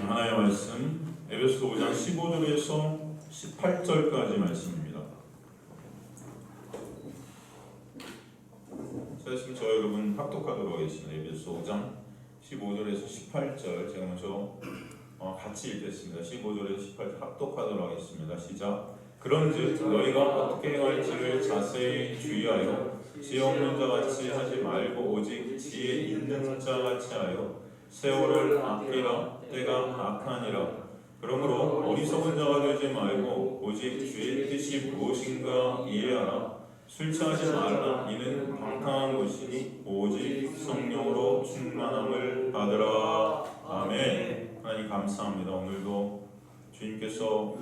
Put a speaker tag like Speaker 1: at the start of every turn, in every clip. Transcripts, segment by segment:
Speaker 1: 하나의 말씀 에베소 5장 15절에서 18절까지 말씀입니다. 자, 지금 저 여러분 합독하도록 하겠습니다. 에베소 5장 15절에서 18절 제가 먼저 같이 읽겠습니다. 15절에서 18절 합독하도록 하겠습니다. 시작. 그런즉 너희가 어떻게 행할지를 자세히 주의하여 지혜 없는 자같이 하지 말고 오직 지혜 있는 자같이 하여 세월을 아끼라. 때가 악하니라. 그러므로 어리석은 자가 되지 말고 오직 주의 뜻이 무엇인가 이해하라. 술 취하지 말라. 이는 방탕한 것이니 오직 성령으로 충만함을 받으라. 아멘. 하나님 감사합니다. 오늘도 주님께서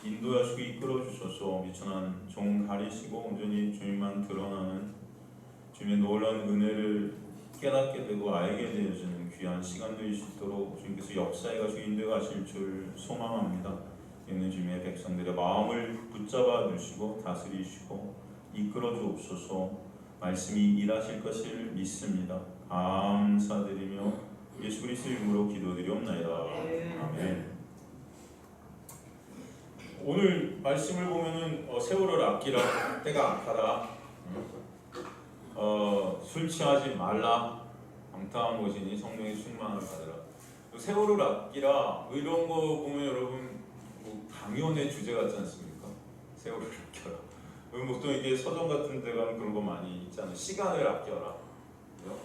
Speaker 1: 인도하시고 이끌어 주셔서 미천한 종 가리시고 온전히 주님만 드러나는 주님의 놀라운 은혜를 깨닫게 되고 알게 되어지는 귀한 시간 될 수 있도록 주님께서 역사에 가시고 인도하실 줄 소망합니다. 있는 주님의 백성들의 마음을 붙잡아 주시고 다스리시고 이끌어 주옵소서. 말씀이 일하실 것을 믿습니다. 감사드리며 예수 그리스도의 이름으로 기도드리옵나이다. 아멘. 오늘 말씀을 보면은 세월을 아끼라. 때가 악하다. 술 취하지 말라. 방탕한 것이니 성령의 충만을 받으라. 세월을 아끼라. 이런 거 보면 여러분 강연의 주제 같지 않습니까? 세월을 아껴라. 보통 이게 서점 같은 데 가면 그런 거 많이 있잖아요. 시간을 아껴라. 그죠?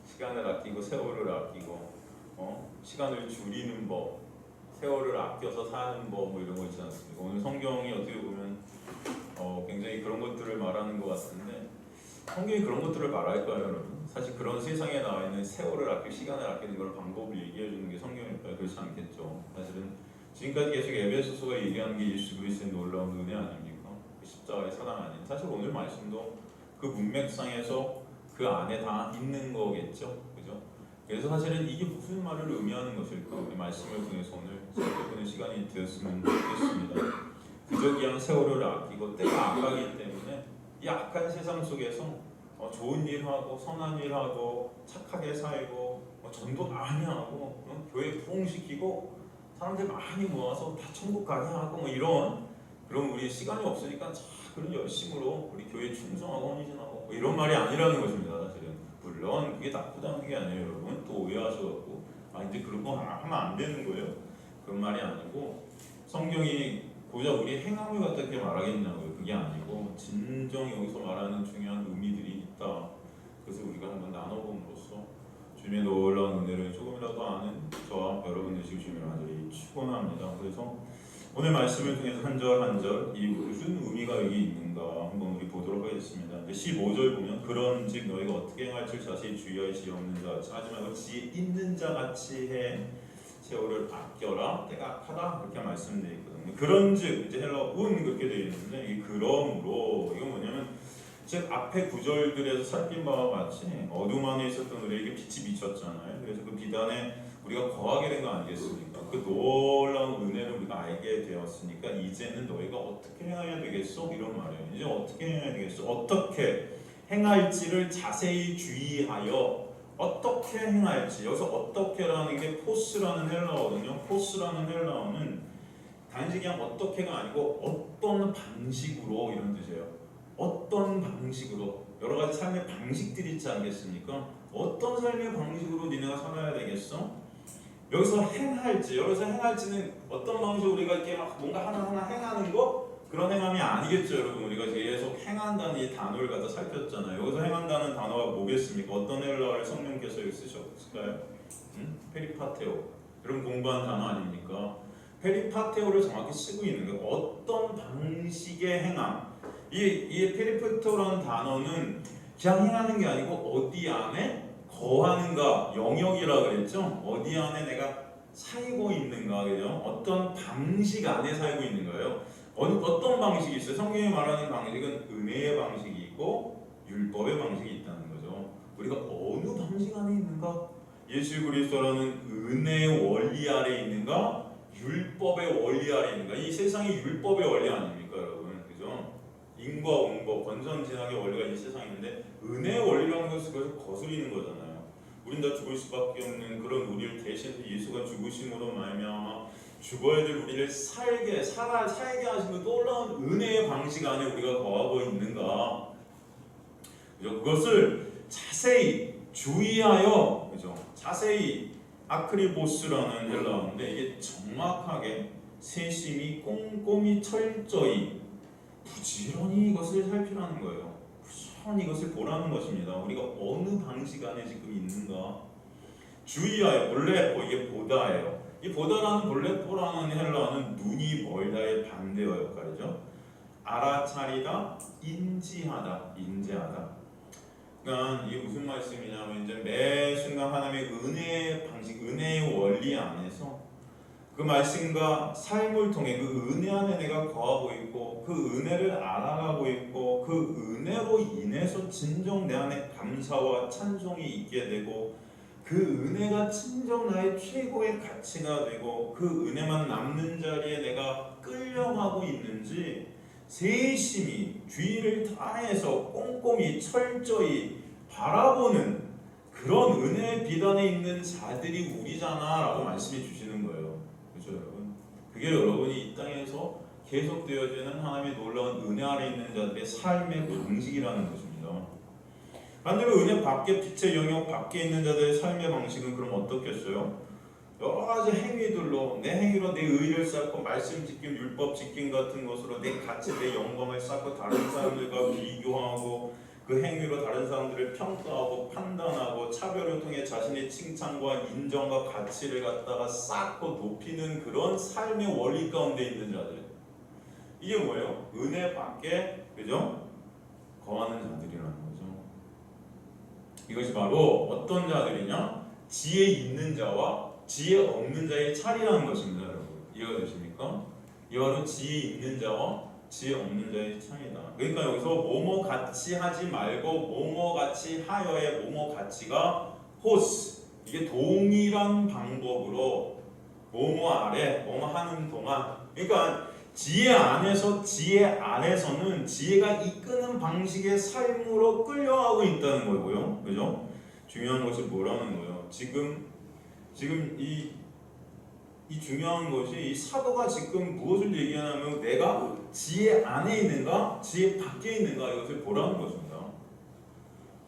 Speaker 1: 시간을 아끼고 세월을 아끼고 시간을 줄이는 법, 세월을 아껴서 사는 법 이런 거 있지 않습니까? 오늘 성경이 어떻게 보면 굉장히 그런 것들을 말하는 것 같은데 성경이 그런 것들을 말할까요, 여러분? 사실 그런 세상에 나와 있는 세월을 아끼고 시간을 아끼는 그런 방법을 얘기해 주는 게 성경일까요? 그렇지 않겠죠. 사실은 지금까지 계속 에베소서가 얘기하는 게 예수 그리스도의 놀라운 은혜 아닙니까? 십자가의 사랑 아닌. 사실 오늘 말씀도 그 문맥상에서 그 안에 다 있는 거겠죠, 그죠? 그래서 사실은 이게 무슨 말을 의미하는 것일까? 우리 말씀을 통해서 오늘 살펴보는 시간이 되었으면 좋겠습니다. 그저 그냥 세월을 아끼고 때가 악하기 때문에 이 악한 세상 속에서 좋은 일하고 선한 일하고 착하게 살고 전도 많이 하고 교회 부흥시키고 사람들 많이 모아서 다 천국 가게 하고 이런 그럼 우리 시간이 없으니까 그런 열심으로 우리 교회 충성하고 헌신하고 이런 말이 아니라는 것입니다. 사실은 물론 그게 나쁘다는 게 아니에요. 여러분 또 오해하셔갖고 이제 그런 거 하면 안 되는 거예요. 그런 말이 아니고 성경이 고작 우리 행함을 갖다 이렇게 말하겠냐고요. 그게 아니고 진정 여기서 말하는 중요한 의미들이 있다. 그래서 우리가 한번 나눠봄으로써 주님의 놀라운 은혜를 조금이라도 아는 저와 여러분 되시고 주님을 간절히 축원합니다. 그래서 오늘 말씀을 통해서 한 절 한 절 이 무슨 의미가 여기 있는가 한번 우리 보도록 하겠습니다. 15절 보면 그런즉 너희가 어떻게 행할지 자세히 주의하여 지혜 없는 자같이 하지 말고 지혜 있는 자같이 해. 세월을 아껴라. 때가 악하다. 그렇게 말씀되어 있거든요. 그런즉 이제 헬라어는 그렇게 되어 있는데 이 그러므로 이건 뭐냐면 즉 앞에 구절들에서 살핀 바와 같이 어둠 안에 있었던 우리에게 빛이 비쳤잖아요. 그래서 그 빛 안에 우리가 거하게 된 거 아니겠습니까? 그 놀라운 은혜를 우리가 알게 되었으니까 이제는 너희가 어떻게 행해야 되겠어? 이런 말이에요. 이제 어떻게 행해야 되겠어? 어떻게 행할지를 자세히 주의하여 어떻게 행할지. 여기서 어떻게라는 게 포스라는 헬라어거든요. 포스라는 헬라어는 단지 그냥 어떻게가 아니고 어떤 방식으로 이런 뜻이에요. 어떤 방식으로 여러 가지 삶의 방식들이 있지 않겠습니까? 어떤 삶의 방식으로 니네가 살아야 되겠어? 여기서 행할지는 어떤 방식으로 우리가 이렇게 막 뭔가 하나하나 행하는 거? 그런 행함이 아니겠죠, 여러분. 우리가 계속 행한다는 이 단어를 갖다 살폈잖아요. 여기서 행한다는 단어가 뭐겠습니까? 어떤 헬라어를 성령께서 여기 쓰셨을까요? 페리파테오. 여러분 공부한 단어 아닙니까? 페리파테오를 정확히 쓰고 있는 거예요. 어떤 방식의 행함. 이 페리파테오라는 단어는 그냥 행하는 게 아니고 어디 안에 거하는가, 영역이라 그랬죠? 어디 안에 내가 살고 있는가, 그죠? 어떤 방식 안에 살고 있는 거예요. 어떤 방식이 있어요? 성경이 말하는 방식은 은혜의 방식이 있고 율법의 방식이 있다는 거죠. 우리가 어느 방식 안에 있는가? 예수 그리스도라는 은혜의 원리 아래 있는가? 율법의 원리 아래 있는가? 이 세상이 율법의 원리 아닙니까, 여러분? 그죠? 인과 옹법, 권선징악의 원리가 이 세상에 있는데 은혜의 원리라는 것을 거스리는 거잖아요. 우린 다 죽을 수밖에 없는 그런 우리를 계신 예수가 죽으심으로 말미암아 죽어야 될 우리를 살게 하시는 놀라운 은혜의 방식 안에 우리가 거하고 있는가? 그죠? 그것을 자세히 주의하여, 그죠? 자세히 아크리보스라는 헬라어인데 이게 정확하게 세심히 꼼꼼히 철저히 부지런히 이것을 살피라는 거예요. 부지런히 이것을 보라는 것입니다. 우리가 어느 방식 안에 지금 있는가? 주의하여, 볼레포, 이게 보다예요. 이 보다라는 볼레포라는 헬라어는 눈이 멀다의 반대 역할이죠. 알아차리다, 인지하다, 인지하다. 그러니까 이게 무슨 말씀이냐면 이제 매 순간 하나님의 은혜의 방식, 은혜의 원리 안에서 그 말씀과 삶을 통해 그 은혜 안에 내가 거하고 있고 그 은혜를 알아가고 있고 그 은혜로 인해서 진정 내 안에 감사와 찬송이 있게 되고 그 은혜가 진정 나의 최고의 가치가 되고 그 은혜만 남는 자리에 내가 끌려가고 있는지 세심히 주의를 다해서 꼼꼼히 철저히 바라보는 그런 은혜의 비단에 있는 자들이 우리잖아 라고 말씀해 주시는 거예요. 그렇죠 여러분? 그게 여러분이 이 땅에서 계속되어지는 하나님의 놀라운 은혜 아래 있는 자들의 삶의 방식이라는 것입니다. 반대로 은혜 밖에 빛의 영역 밖에 있는 자들의 삶의 방식은 그럼 어떻겠어요? 여러 가지 행위들로 내 행위로 내 의를 쌓고 말씀 지킴, 율법 지킴 같은 것으로 내 가치, 내 영광을 쌓고 다른 사람들과 비교하고 그 행위로 다른 사람들을 평가하고 판단하고 차별을 통해 자신의 칭찬과 인정과 가치를 갖다가 쌓고 높이는 그런 삶의 원리 가운데 있는 자들. 이게 뭐예요? 은혜 밖에, 그죠? 거하는 자들이라는 거죠. 이것이 바로 어떤 자들이냐? 지혜 있는 자와 지혜 없는 자의 차이라는 것입니다, 여러분. 이해가 되십니까? 이 바로 지혜 있는 자와 지혜 없는 자의 차이다. 그러니까 여기서 뭐뭐 같이 하지 말고 뭐뭐 같이 하여의 뭐뭐 같이가 호스. 이게 동일한 방법으로 뭐뭐 아래 뭐뭐 하는 동안. 그러니까 지혜 안에서 지혜 아래서는 지혜가 이끄는 방식의 삶으로 끌려가고 있다는 거고요. 그죠? 중요한 것이 뭐라는 거예요? 지금 이 중요한 것이 이 사도가 지금 무엇을 얘기하냐면 내가 지혜 안에 있는가, 지혜 밖에 있는가 이것을 보라는 것입니다.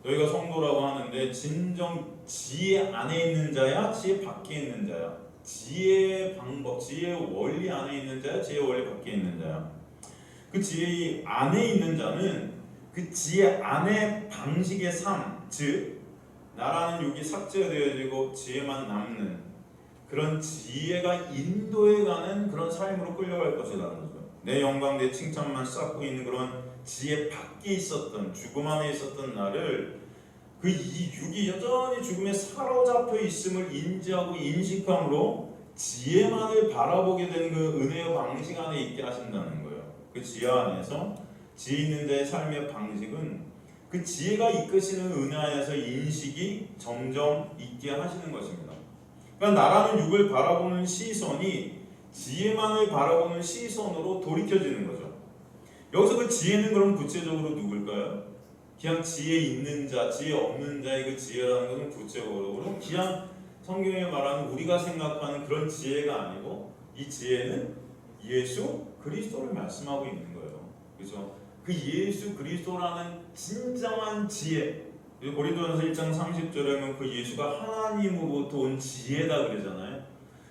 Speaker 1: 저희가 성도라고 하는데 진정 지혜 안에 있는 자야, 지혜 밖에 있는 자야. 지혜의 방법, 지혜의 원리 안에 있는 자야, 지혜의 원리 밖에 있는 자야. 그 지혜 안에 있는 자는 그 지혜 안의 방식의 삶, 즉 나라는 육이 삭제되어지고 지혜만 남는 그런 지혜가 인도해가는 그런 삶으로 끌려갈 것이라는 거죠. 내 영광, 내 칭찬만 쌓고 있는 그런 지혜 밖에 있었던 죽음 안에 있었던 나를 그 이 육이 여전히 죽음에 사로잡혀 있음을 인지하고 인식함으로 지혜만을 바라보게 되는 그 은혜의 방식 안에 있게 하신다는 거예요. 그 지혜 안에서 지혜 있는 자의 삶의 방식은 그 지혜가 이끄시는 은혜 안에서 인식이 점점 있게 하시는 것입니다. 그러니까 나라는 육을 바라보는 시선이 지혜만을 바라보는 시선으로 돌이켜지는 거죠. 여기서 그 지혜는 그럼 구체적으로 누굴까요? 그냥 지혜 있는 자, 지혜 없는 자의 그 지혜라는 것은 구체적으로 그냥 성경에 말하는 우리가 생각하는 그런 지혜가 아니고 이 지혜는 예수 그리스도를 말씀하고 있는 거예요. 그래서 그 예수 그리스도라는 진정한 지혜. 고린도전서 1장 30절에는 그 예수가 하나님으로부터 온 지혜다 그러잖아요.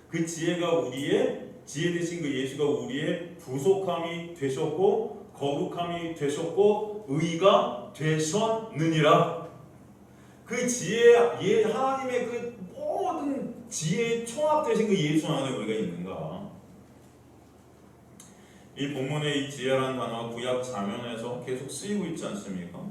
Speaker 1: 그 지혜가 우리의 지혜 되신 그 예수가 우리의 부속함이 되셨고 거룩함이 되셨고 의가 되셨느니라. 그 지혜, 하나님의 그 모든 지혜에 총합되신 그 예수 안에 우리가 있는가? 이 본문의 이 지혜라는 단어가 구약 자문에서 계속 쓰이고 있지 않습니까?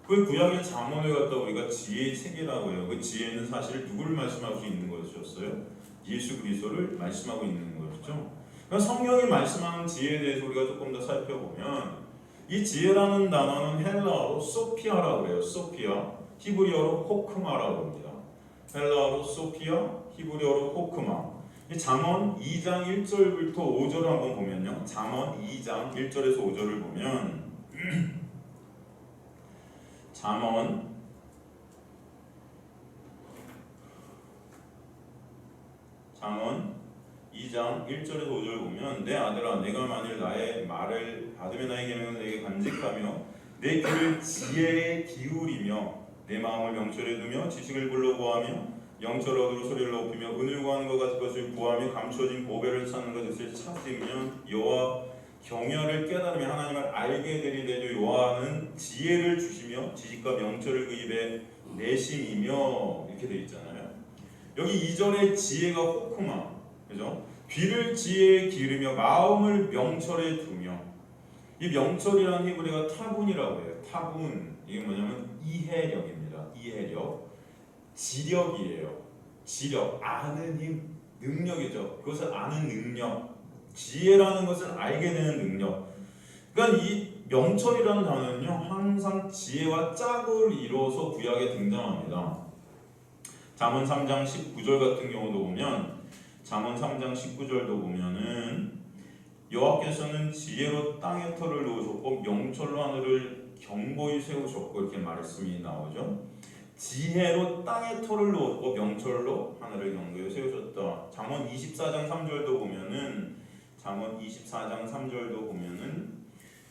Speaker 1: 그 구약의 자문을 갖다 우리가 지혜의 책이라고 해요. 그 지혜는 사실 누구를 말씀할 수 있는 것이었어요? 예수 그리스도를 말씀하고 있는 것이죠. 그러니까 성경이 말씀하는 지혜에 대해서 우리가 조금 더 살펴보면 이 지혜라는 단어는 헬라어로 소피아라고 해요. 소피아, 히브리어로 호크마라고 합니다. 헬라어로 소피아, 히브리어로 호크마. 이 잠언 2장 1절부터 5절을 한번 보면요. 잠언 2장 1절에서 5절을 보면 잠언 잠언 2장 1절에서 5절 보면 내 아들아 내가 만일 나의 말을 받으며 나의 계명을 내게 간직하며 내 귀를 지혜에 기울이며 내 마음을 명철에 두며 지식을 불러 구하며 영철 얻으러 소리를 높이며 은을 구하는 것 같은 것을 구하며 감춰진 보배를 찾는 것을 찾으면 여호와 경외를 깨달으며 하나님을 알게 되리되죠. 여호와는 지혜를 주시며 지식과 명철을 그 입에 내심이며 이렇게 돼 있잖아요. 여기 2절에 지혜가 호크마, 그죠? 귀를 지혜에 기울이며 마음을 명철에 두며, 이 명철이라는 히브리가 타분이라고 해요. 타분, 이게 뭐냐면 이해력입니다. 이해력, 지력이에요. 지력, 아는 힘, 능력이죠. 그것을 아는 능력, 지혜라는 것을 알게 되는 능력. 그러니까 이 명철이라는 단어는요 항상 지혜와 짝을 이뤄서 구약에 등장합니다. 잠언 3장 19절 같은 경우도 보면, 잠언 3장 19절도 보면은 여호와께서는 지혜로 땅에 터를 놓으셨고 명철로 하늘을 견고히 세우셨고 이렇게 말씀이 나오죠. 지혜로 땅에 터를 놓았고 명철로 하늘을 견고히 세우셨다. 잠언 24장 3절도 보면은, 잠언 24장 3절도 보면은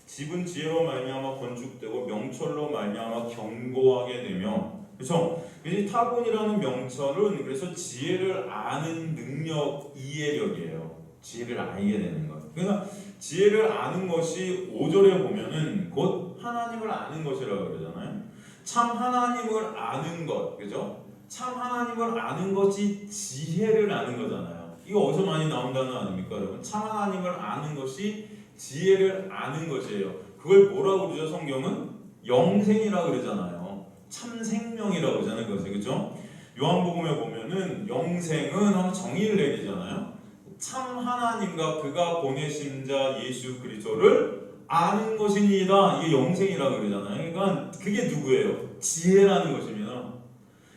Speaker 1: 집은 지혜로 말미암아 건축되고 명철로 말미암아 견고하게 되며, 그렇죠? 이 타본이라는 명철은 그래서 지혜를 아는 능력, 이해력이에요. 지혜를 알게 되는 것. 그러니까 지혜를 아는 것이 5절에 보면은 곧 하나님을 아는 것이라고 그러잖아요. 참 하나님을 아는 것, 그죠? 참 하나님을 아는 것이 지혜를 아는 거잖아요. 이거 어디서 많이 나온 단어 아닙니까, 여러분? 참 하나님을 아는 것이 지혜를 아는 것이에요. 그걸 뭐라고 그러죠? 성경은 영생이라고 그러잖아요. 참 생명이라고 그러잖아요, 그것을, 그죠? 요한복음에 보면은 영생은 정의를 내리잖아요. 참 하나님과 그가 보내신 자 예수 그리스도를 아는 것입니다. 이게 영생이라고 그러잖아요. 그러니까 그게 누구예요? 지혜라는 것입니다.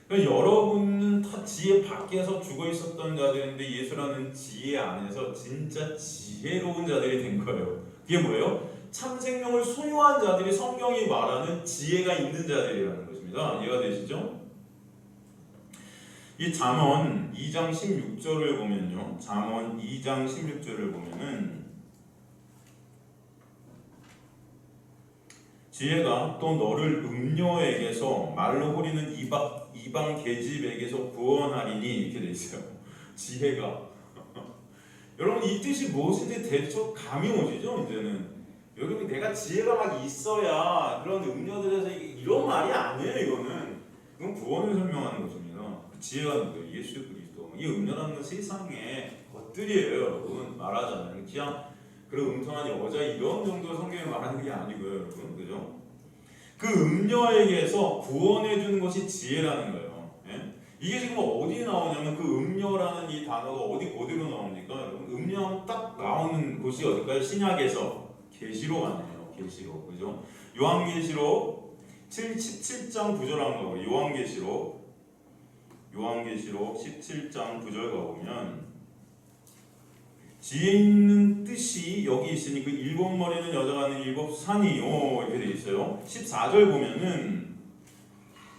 Speaker 1: 그러니까 여러분은 다 지혜 밖에서 죽어 있었던 자들인데 예수라는 지혜 안에서 진짜 지혜로운 자들이 된 거예요. 그게 뭐예요? 참 생명을 소유한 자들이 성경이 말하는 지혜가 있는 자들이라는 것입니다. 이해가 되시죠? 이 잠언 2장 16절을 보면요, 잠언 2장 16절을 보면은 지혜가 또 너를 음녀에게서 말로 호리는 이방 계집에게서 구원하리니 이렇게 돼 있어요. 지혜가 여러분 이 뜻이 무엇인지 대충 감이 오시죠? 이제는 여러분 내가 지혜가 막 있어야 그런 음녀들에서 이런 말이 아니에요. 이건 구원을 설명하는 것입니다. 그 지혜가 누구예요? 예수 그리스도. 이 음녀라는 건 세상의 것들이에요. 여러분 말하자면 그냥 그런 웅성한 여자 이런 정도 성경이 말하는 게 아니고요, 여러분, 그죠? 그 음녀에게서 구원해 주는 것이 지혜라는 거예요. 예? 이게 지금 어디 나오냐면 그 음녀라는 이 단어가 어디 어디로 나옵니까, 여러분? 음녀 딱 나오는 곳이 어딜까요? 신약에서 계시록 아니에요, 계시록, 그죠? 요한계시록 17장 9절 한번 가고, 요한계시록 17장 9절 가보면. 지혜 있는 뜻이 여기 있으니 그 일곱 머리는 여자가 하는 일곱 산이요 이렇게 돼 있어요. 14절 보면은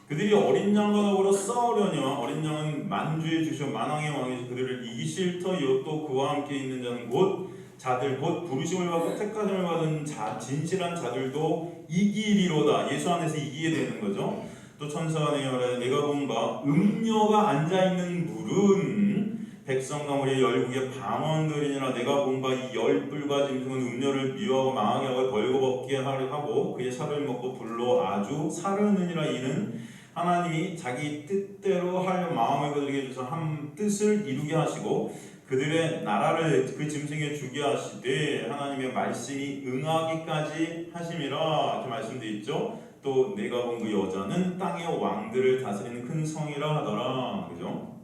Speaker 1: 그들이 어린 양과 더불어 싸우려니와 어린 양은 만주에 주셔 만왕의 왕이시 그들을 이기실 터이요 또 그와 함께 있는 자는 곧 자들 곧 부르심을 받고 택하심을 받은 진실한 자들도 이기리로다. 예수 안에서 이기게 되는 거죠. 또 천사가 내게 말하되 내가 본 바 음녀가 앉아있는 물은 백성과 우리의 열국의 방언들이니라. 내가 본 바 이 열불과 짐승은 음녀를 미워하고 망하게 하고 벌거벗게 하고 그의 살을 먹고 불로 아주 사르느니라. 이는 하나님이 자기 뜻대로 하려 마음을 그들에게 주사 한 뜻을 이루게 하시고 그들의 나라를 그 짐승에 주게 하시되 하나님의 말씀이 응하기까지 하심이라. 이렇게 말씀되어 있죠. 또 내가 본 그 여자는 땅의 왕들을 다스리는 큰 성이라 하더라. 그죠?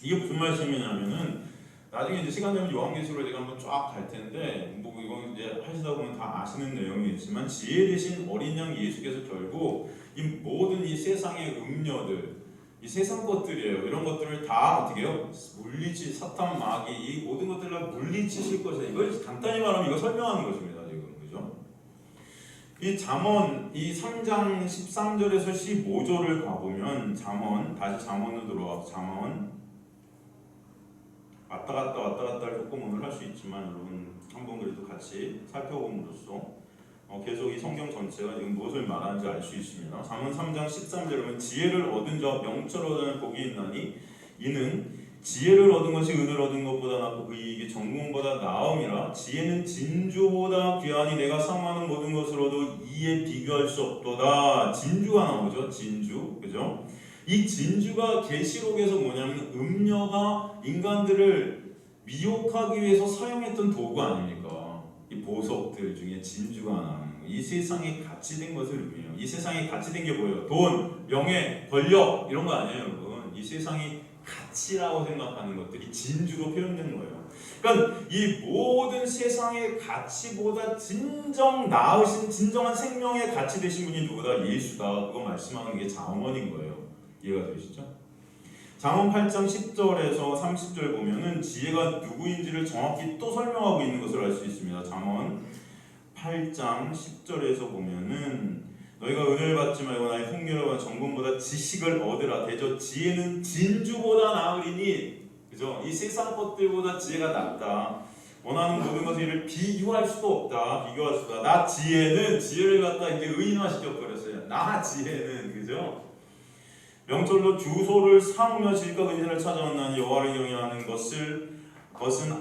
Speaker 1: 이게 무슨 말씀이냐면은 나중에 이제 시간 되면 요한계시록을 제가 한번 쫙 갈 텐데 뭐 이건 이제 하시다 보면 다 아시는 내용이겠지만 지혜 되신 어린 양 예수께서 결국 이 모든 이 세상의 음녀들, 이 세상 것들이에요. 이런 것들을 다 어떻게 해요? 물리치 사탄 마귀 이 모든 것들을 다 물리치실 것이다. 이걸 간단히 말하면 이거 설명하는 것입니다. 지금 그죠? 이 잠언 이 3장 13절에서 15절을 가보면 잠언 다시 잠언으로 들어와 잠언
Speaker 2: 왔다 갔다를 조금 오늘 할 수 있지만 여러분 한번 그래도 같이 살펴봄으로써 계속 이 성경 전체가 지금 무엇을 말하는지 알 수 있습니다. 잠언 3장 13절에 지혜를 얻은 자와 명철을 얻은 복이 있나니 이는 지혜를 얻은 것이 은을 얻은 것보다 낫고 그 이익이 정금보다 나음이라. 지혜는 진주보다 귀하니 내가 사모하는 모든 것으로도 이에 비교할 수 없도다. 진주가 나오죠. 진주, 그죠? 이 진주가 계시록에서 뭐냐면 음녀가 인간들을 미혹하기 위해서 사용했던 도구 아닙니까? 이 보석들 중에 진주가 나오는 거. 이 세상에 가치된 것을 의미해요. 이 세상에 가치된 게 뭐예요? 돈, 명예, 권력 이런 거 아니에요, 여러분. 이 세상이 가치라고 생각하는 것들이 진주로 표현된 거예요. 그러니까 이 모든 세상의 가치보다 나으신 진정한 생명의 가치 되신 분이 누구다? 예수다. 그거 말씀하는 게 잠언인 거예요. 이해가 되시죠? 잠언 8장 10절에서 30절 보면은 지혜가 누구인지를 정확히 또 설명하고 있는 것을 알 수 있습니다. 잠언 8장 10절에서 보면은 너희가 은혜를 받지 말고 나의 풍요로운 정금보다 지식을 얻으라. 대저 지혜는 진주보다 나으리니, 그죠? 이 세상 것들보다 지혜가 낫다. 원하는 모든 것을 이를 비교할 수도 없다. 비교할 수가. 나 지혜를 갖다 이제 의인화시켜 버렸어요. 나 지혜는, 그죠? 명철로 주소를 삼으며 질과 근신을 찾아왔나니 여호와를 경외하는 것은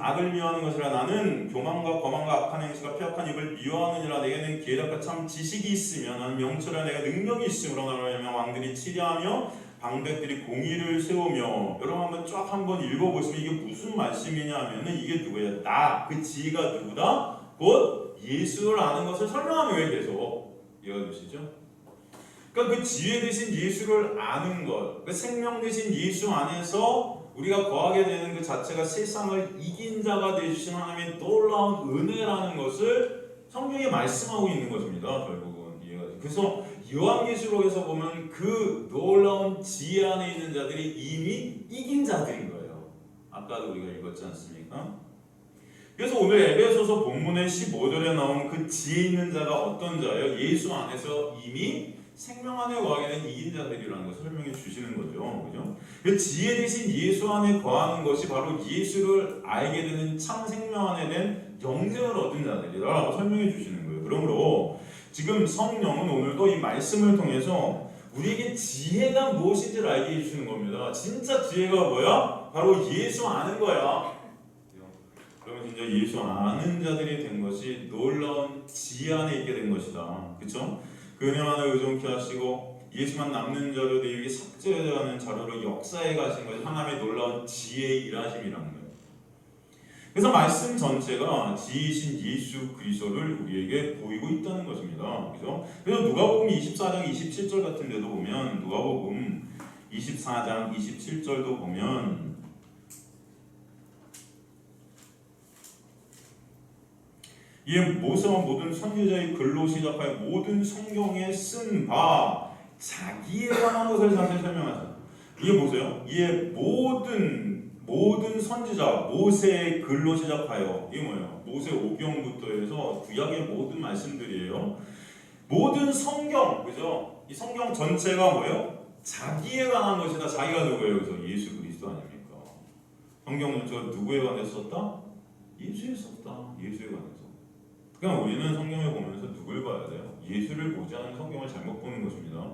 Speaker 2: 악을 미워하는 것이라. 나는 교만과 거만과 악한 행실과 폐악한 입을 미워하느니라. 내게는 계략과 참 지식이 있으며 나는 명철이라. 내가 능력이 있으므로 나라며 왕들이 치려하며 방백들이 공의를 세우며. 여러분 한번 읽어보시면 이게 무슨 말씀이냐 하면은 이게 누구예요? 그 지혜가 누구다? 곧 예수를 아는 것을 설명하는 거예요. 계속 이해되시죠? 그러니까 그 지혜 대신 예수를 아는 것, 그 생명 대신 예수 안에서 우리가 거하게 되는 그 자체가 세상을 이긴 자가 되주신 하나님의 놀라운 은혜라는 것을 성경에 말씀하고 있는 것입니다. 결국은 그래서 요한계시록에서 보면 그 놀라운 지혜 안에 있는 자들이 이미 이긴 자들인 거예요. 아까도 우리가 읽었지 않습니까? 그래서 오늘 에베소서 본문의 15절에 나온 그 지혜 있는 자가 어떤 자예요? 예수 안에서 이미 생명 안에 거하게 된 이긴 자들이라는 것을 설명해 주시는 거죠. 그죠? 그 지혜 대신 예수 안에 거하는 것이 바로 예수를 알게 되는 참 생명 안에 된 영생을 얻은 자들이라고 설명해 주시는 거예요. 그러므로 지금 성령은 오늘도 이 말씀을 통해서 우리에게 지혜가 무엇인지를 알게 해주시는 겁니다. 진짜 지혜가 뭐야? 바로 예수 아는 거야. 그러면 진짜 예수 아는 자들이 된 것이 놀라운 지혜 안에 있게 된 것이다. 그렇죠? 그 은혜만을 의존케 하시고 예수만 남는 자료 되게 삭제하는 자료로 역사에 가신 것이 하나님의 놀라운 지혜의 일하심이라는 거예요. 그래서 말씀 전체가 지혜이신 예수 그리스도를 우리에게 보이고 있다는 것입니다. 그죠? 그래서 누가복음 24장 27절 같은 데도 보면 누가복음 24장 27절도 보면 이에 모세와 모든 선지자의 글로 시작하여 모든 성경에 쓴 바 자기에 관한 것을 자세히 설명하죠. 이게 보세요. 이에 모든 선지자 모세의 글로 시작하여 이게 뭐예요? 모세 오경부터 해서 구약의 모든 말씀들이에요. 모든 성경, 그죠? 이 성경 전체가 뭐예요? 자기에 관한 것이다. 자기가 누구예요? 그래서 예수 그리스도 아닙니까? 성경 전체가 누구에 관해서 썼다? 예수에 썼다. 예수에 관해서. 그냥 우리는 성경을 보면서 누굴 봐야 돼요? 예수를 보지 않은 성경을 잘못 보는 것입니다.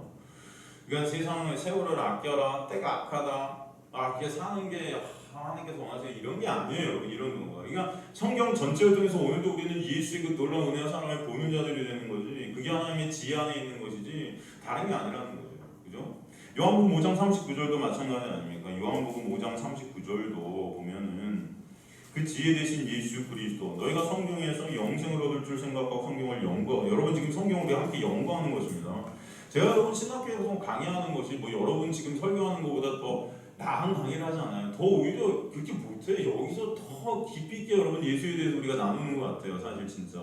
Speaker 2: 그러니까 세상의 세월을 아껴라, 때가 악하다, 이렇게 사는 게 하나님께서 원하세요 이런 게 아니에요. 이런 거가. 그러니까 성경 전체를 통해서 오늘도 우리는 예수의 그 놀라운 은혜와 사랑을 보는 자들이 되는 거지. 그게 하나님의 지혜 안에 있는 것이지 다른 게 아니라는 거죠. 그죠? 요한복음 5장 39절도 마찬가지 아닙니까? 요한복음 5장 39절도 보면은 그 지혜 대신 예수 그리스도 너희가 성경에서 영생을 얻을 줄 생각하고 성경을 연구하고. 여러분 지금 성경을 우리 함께 연구하는 것입니다. 제가 여러분 신학교에서 강의하는 것이 뭐 여러분 지금 설교하는 것보다 더 나은 강의를 하지 않아요. 더 오히려 그렇게 못해. 여기서 더 깊이 있게 여러분 예수에 대해서 우리가 나누는 것 같아요. 사실 진짜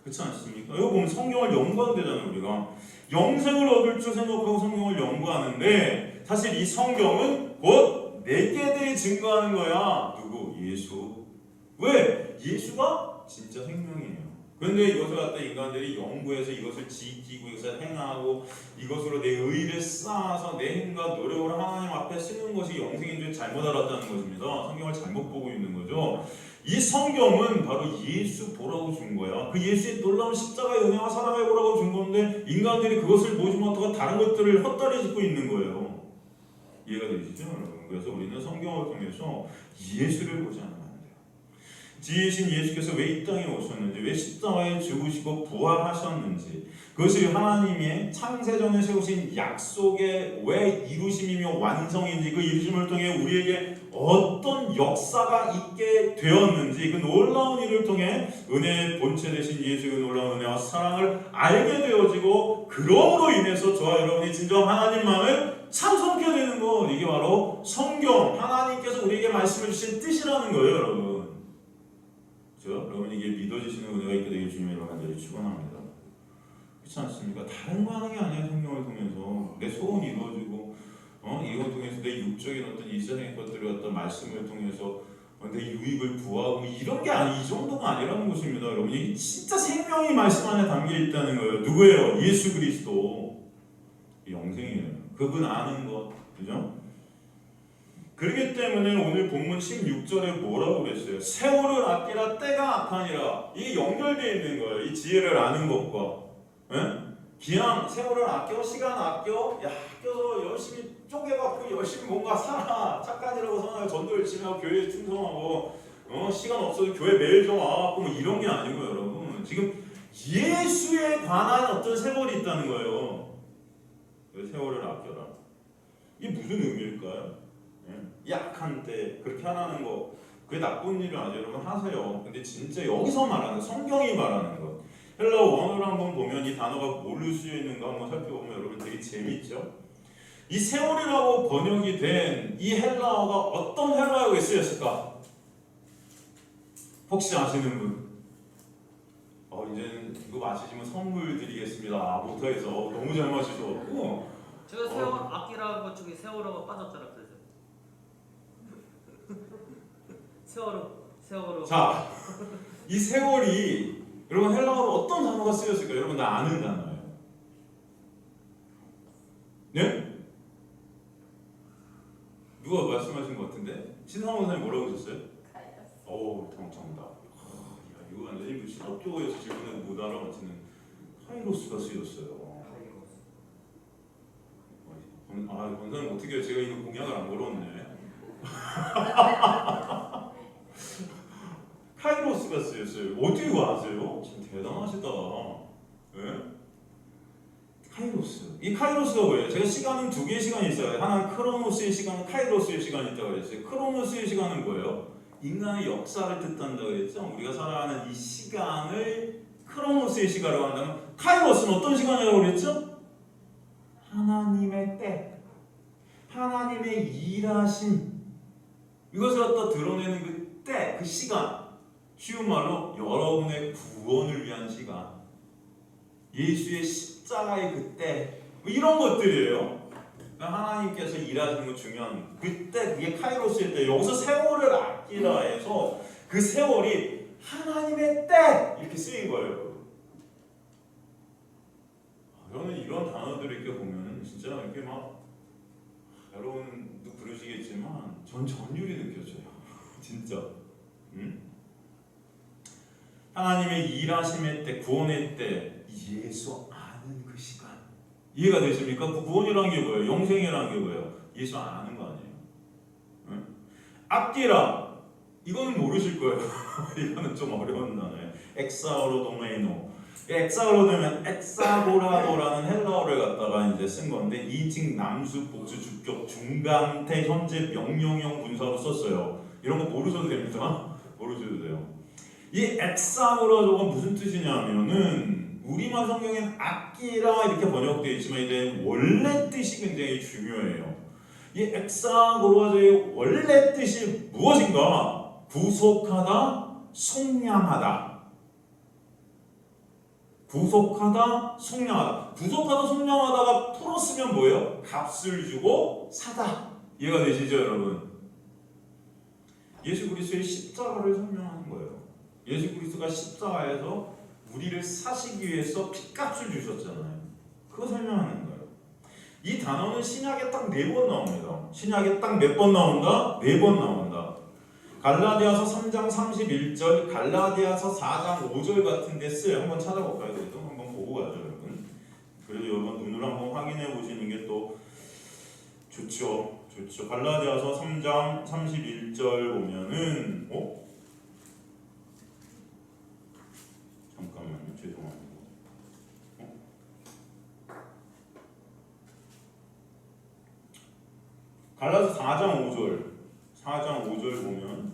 Speaker 2: 그렇지 않습니까? 여기 보면 성경을 연구하면 되잖아요. 우리가 영생을 얻을 줄 생각하고 성경을 연구하는데 사실 이 성경은 곧 내게 대해 증거하는 거야. 누구? 예수. 왜? 예수가 진짜 생명이에요. 그런데 이것을 갖다 인간들이 연구해서 이것을 지키고 이것을 행하고 이것으로 내 의를 쌓아서 내 힘과 노력으로 하나님 앞에 쓰는 것이 영생인 줄 잘못 알았다는 것입니다. 성경을 잘못 보고 있는 거죠. 이 성경은 바로 예수 보라고 준 거야. 그 예수의 놀라운 십자가의 은혜와 사랑을 보라고 준 건데 인간들이 그것을 보지 못하고 다른 것들을 헛다리 짚고 있는 거예요. 이해가 되시죠, 여러분? 그래서 우리는 성경을 통해서 예수를 보지 않으면 안 돼요. 지으신 예수께서 왜 이 땅에 오셨는지, 왜 십자가에 죽으시고 부활하셨는지, 그것이 하나님의 창세전에 세우신 약속의 왜 이루심이며 완성인지, 그 이루심을 통해 우리에게 어떤 역사가 있게 되었는지, 그 놀라운 일을 통해 은혜의 본체 되신 예수의 놀라운 은혜와 사랑을 알게 되어지고, 그러므로 인해서 저와 여러분이 진정 하나님만을 참선케 되는 것, 이게 바로 성경, 하나님께서 우리에게 말씀해 주신 뜻이라는 거예요, 여러분. 그렇죠? 여러분, 이게 믿어지시는 은혜가 있게 되길 주님의 이름으로 간절히 축원합니다. 그렇지 않습니까? 다른 거 하는 게 아니에요. 성경을 통해서 내 소원이 이루어지고, 이걸 통해서 내 육적인 어떤 이 세상의 것들을 어떤 말씀을 통해서 내 유익을 구하고 이런 게 이 정도가 아니라는 것입니다. 여러분, 이게 진짜 생명이 말씀 안에 담겨 있다는 거예요. 누구예요? 예수 그리스도. 영생이에요. 그분 아는 것, 그죠? 그렇기 때문에 오늘 본문 16절에 뭐라고 그랬어요? 세월을 아끼라 때가 악하니라. 이게 연결되어 있는 거예요. 이 지혜를 아는 것과. 그냥 세월을 아껴, 시간 아껴, 아껴서 열심히 쪼개갖고 열심히 뭔가 살아. 착한이라고 선하고 전도 열심히 하고 교회에 충성하고 시간 없어도 교회 매일 좀 와갖고 뭐 이런 게 아니고 여러분. 지금 예수에 관한 어떤 세월이 있다는 거예요. 세월을 아껴라. 이게 무슨 의미일까요? 약한 때 그렇게 하라는 거, 그게 나쁜 일은 아니에요. 여러분 하세요. 근데 진짜 여기서 말하는 성경이 말하는 것, 헬라어 원어를 한번 보면 이 단어가 뭘로 쓰여 있는가 한번 살펴보면 여러분 되게 재밌죠. 이 세월이라고 번역이 된 이 헬라어가 어떤 헬라어에 쓰였을까? 혹시 아시는 분? 이제는 이거 맞히시면 선물 드리겠습니다. 못하겠어. 너무 잘 맞히셔갖고.
Speaker 3: 제가 세월 아끼라는 것 중에 세월호가 빠졌잖아. 그래서 세월호.
Speaker 2: 자, 이 세월이 여러분 헬라어로 어떤 단어가 쓰였을까요? 여러분 다 아는 단어예요. 네? 누가 말씀하신 것 같은데? 신상원 선생님 뭐라고 하셨어요? 정답. 이거 완전히 신학교에서 질문에 못 알아맞히는 카이로스가 쓰였어요. 권사님 어떻게 해요? 제가 이거 공약을 안 걸었네. 카이로스가 쓰였어요. 어떻게 그거 아세요? 참 대단하시다. 네? 카이로스. 이 카이로스가 뭐예요? 제가 시간은 두 개의 시간이 있어요. 하나는 크로노스의 시간, 카이로스의 시간이 있다고 그랬어요. 크로노스의 시간은 뭐예요? 인간의 역사를 뜻한다고 그랬죠. 우리가 살아가는 이 시간을 크로노스의 시간이라고 한다면, 카이로스는 어떤 시간이라고 그랬죠? 하나님의 때, 하나님의 일하심, 이것을 갖다 드러내는 그 때, 그 시간, 쉬운 말로 여러분의 구원을 위한 시간, 예수의 십자가의 그때, 이런 것들이에요. 하나님께서 일하시는 거 중요한 그때, 그게 카이로스일 때. 여기서 세월을 아끼라 해서 그 세월이 하나님의 때 이렇게 쓰인 거예요. 저는 이런 단어들을 이렇게 보면 진짜 이렇게 막, 여러분도 그러시겠지만 전 전율이 느껴져요. 진짜. 하나님의 일하심의 때, 구원의 때, 예수 아는 그 시간. 이해가 되십니까? 그 구원이라는 게 뭐예요? 영생이라는 게 뭐예요? 예수 아는 거 아니에요? 아끼라, 이거는 모르실 거예요. 이거는 좀 어려운 단어예요. 엑사오로 도메이노. 엑사오로 되면 엑사고라도라는 헬라어를 갖다가 이제 쓴 건데, 이직 남수 복수 주격 중간태 현재 명령형 분사로 썼어요. 이런 거 모르셔도 됩니다. 모르셔도 돼요. 이 엑사고라도가 무슨 뜻이냐면은, 우리말 성경엔 아끼라 이렇게 번역되어 있지만 이제 원래 뜻이 굉장히 중요해요. 이 엑사고라도의 원래 뜻이 무엇인가? 구속하다, 속량하다. 구속하다, 속량하다. 구속하다, 속량하다가 풀었으면 뭐예요? 값을 주고 사다. 이해가 되시죠, 여러분? 예수 그리스도의 십자가를 설명하는 거예요. 예수 그리스도가 십자가에서 우리를 사시기 위해서 핏값을 주셨잖아요. 그거 설명하는 거예요. 이 단어는 신약에 딱 4번 나옵니다. 신약에 딱 몇 번 나온다? 4번 나온다. 갈라디아서 3장 31절, 갈라디아서 4장 5절 같은 데 쓰여요. 한번 찾아볼까요? 그래도 한번 보고 가죠, 여러분. 그래도 여러분 눈으로 한번 확인해 보시는 게 또 좋죠. 갈라디아서 3장 31절 보면은 잠깐만요. 죄송합니다. 갈라디아서 4장 5절 보면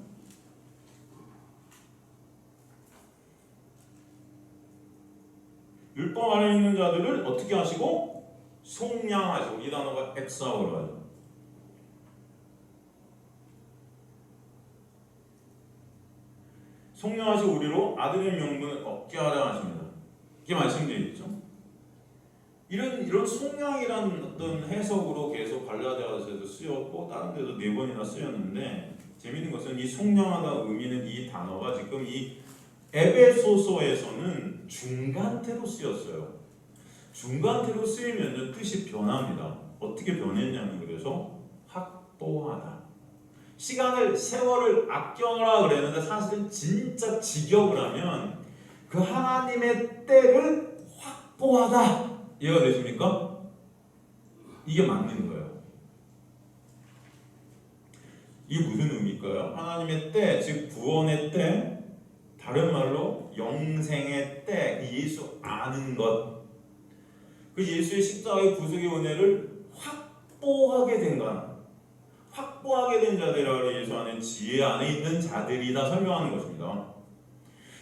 Speaker 2: 율법 아래 있는 자들을 어떻게 하시고 속량하시고, 이 단어가 엑사오로 하죠. 속량하시고 우리로 아들의 명분을 얻게 하려 하십니다. 이게 말씀되어 있죠. 이런 속량이라는 어떤 해석으로 계속 갈라디아서에도 쓰였고 다른 데도 4번이나 쓰였는데, 재밌는 것은 이 속량하다 의미는 이 단어가 지금 이 에베소서에서는 중간태로 쓰였어요. 중간태로 쓰이면 뜻이 변합니다. 어떻게 변했냐면, 그래서 확보하다. 세월을 아껴라 그랬는데, 사실은 진짜 직역을 하면 그 하나님의 때를 확보하다. 이해가 되십니까? 이게 맞는 거예요. 이게 무슨 의미일까요? 하나님의 때, 즉 구원의 때, 다른 말로 영생의 때, 예수 아는 것, 그 예수의 십자가의 구속의 은혜를 확보하게 된 것, 확보하게 된 자들이라고 예수 안에 지혜 안에 있는 자들이다 설명하는 것입니다.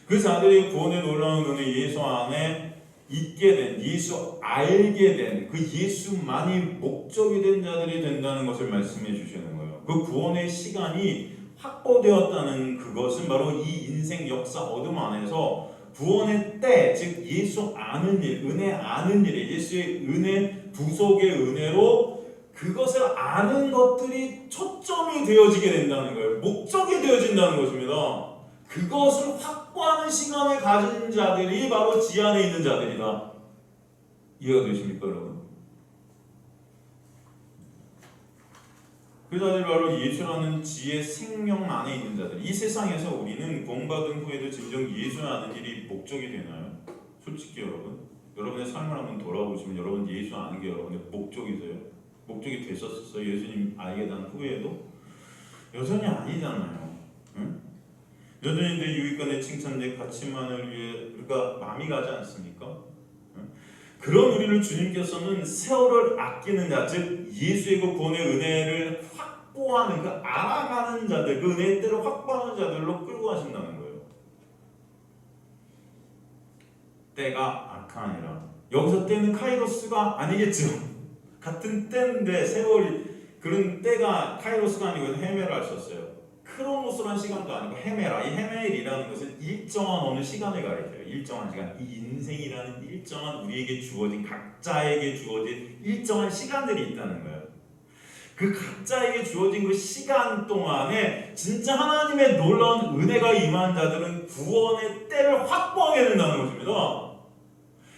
Speaker 2: 그 자들이 구원의 놀라운 은혜 예수 안에 있게 된, 예수 알게 된, 그 예수만이 목적이 된 자들이 된다는 것을 말씀해 주시는 거예요. 그 구원의 시간이 확보되었다는 그것은 바로 이 인생 역사 어둠 안에서 구원의 때, 즉 예수 아는 일, 은혜 아는 일에, 예수의 은혜, 구속의 은혜로 그것을 아는 것들이 초점이 되어지게 된다는 거예요. 목적이 되어진다는 것입니다. 그것을 확보하는 시간을 가진 자들이 바로 지 안에 있는 자들이다. 이해가 되십니까, 여러분? 그 자들이 바로 예수라는 지의 생명 안에 있는 자들. 이 세상에서 우리는 구원받은 후에도 진정 예수 아는 일이 목적이 되나요? 솔직히 여러분의 삶을 한번 돌아보시면 여러분 예수 아는 게 여러분의 목적이세요? 목적이 됐었어요? 예수님 알게 된 후에도? 여전히 아니잖아요. 응? 여전히 내 유익과 내 칭찬, 내 가치만을 위해 우리가 마음이 가지 않습니까? 응? 그런 우리를 주님께서는 세월을 아끼는 자, 즉 예수의 그 구원의 은혜를 확보하는, 그 알아가는 자들, 그 은혜의 때를 확보하는 자들로 끌고 가신다는 거예요. 때가 아카니라. 여기서 때는 카이로스가 아니겠죠. 같은 때인데 세월이, 그런 때가 카이로스가 아니고 헤메라를 썼어요. 크로노스라는 시간도 아니고 헤메라. 이 헤메일이라는 것은 일정한 어느 시간을 가리켜요. 일정한 시간. 이 인생이라는 일정한 우리에게 주어진, 각자에게 주어진 일정한 시간들이 있다는 거예요. 그 각자에게 주어진 그 시간 동안에 진짜 하나님의 놀라운 은혜가 임한 자들은 구원의 때를 확보하게 된다는 것입니다.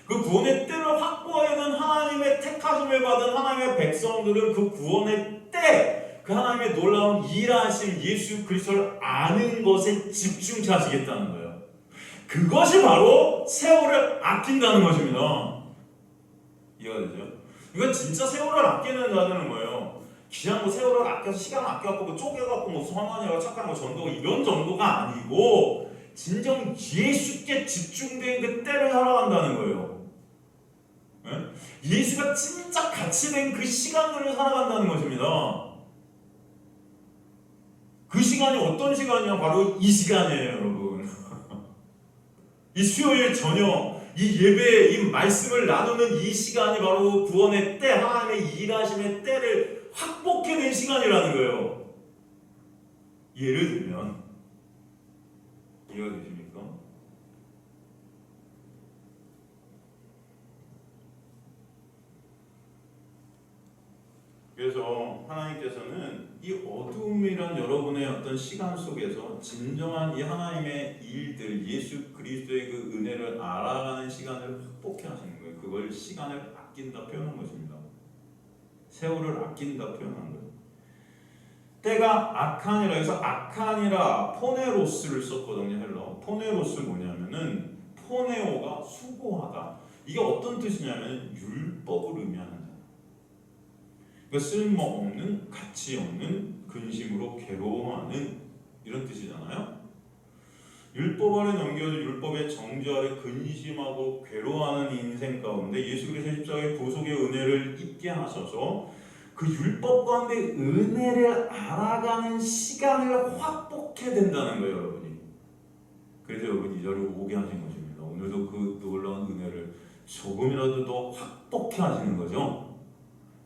Speaker 2: 그 구원의 때를 확보하게 된 하나님의 택하심을 받은 하나님의 백성들은 그 구원의 때, 그 하나님의 놀라운 일하심 예수 그리스도를 아는 것에 집중하시겠다는 거예요. 그것이 바로 세월을 아낀다는 것입니다. 이해가 되죠? 이건 진짜 세월을 아끼는 자들은 뭐예요? 그냥 뭐 세월을 아껴서 시간 아껴갖고 뭐 쪼개갖고 뭐 선한이라고 착한 거 전도가 이런 정도가 아니고 진정 예수께 집중된 그 때를 살아간다는 거예요. 예수가 진짜 같이 된 그 시간들을 살아간다는 것입니다. 그 시간이 어떤 시간이냐? 바로 이 시간이에요, 여러분. 이 수요일 저녁, 이 예배, 이 말씀을 나누는 이 시간이 바로 구원의 때, 하나님의 일하심의 때를 확보하게 된 시간이라는 거예요. 예를 들면, 이해가 되십니까? 그래서 하나님께서는 이 어둠이란 여러분의 어떤 시간 속에서 진정한 이 하나님의 일들, 예수 그리스도의 그 은혜를 알아가는 시간을 확보케 하시는 거예요. 그걸 시간을 아낀다 표현한 것입니다. 세월을 아낀다 표현한 거예요. 때가 아칸이라 해서 아칸이라 포네로스를 썼거든요. 헬러. 포네로스 뭐냐면은 포네오가 수고하다. 이게 어떤 뜻이냐면 율법을 의미하는 거예요. 그러니까 쓸모없는, 가치 없는, 근심으로 괴로워하는 이런 뜻이잖아요. 율법 아래 넘겨져 율법의 정죄 아래 근심하고 괴로워하는 인생 가운데 예수 그리스도의 십자가의 구속의 은혜를 잊게 하셔서 그 율법 가운데 은혜를 알아가는 시간을 확보케 된다는 거예요, 여러분이. 그래서 여러분 이 자리에 오게 하신 것입니다. 오늘도 그 놀라운 은혜를 조금이라도 더 확보케 하시는 거죠.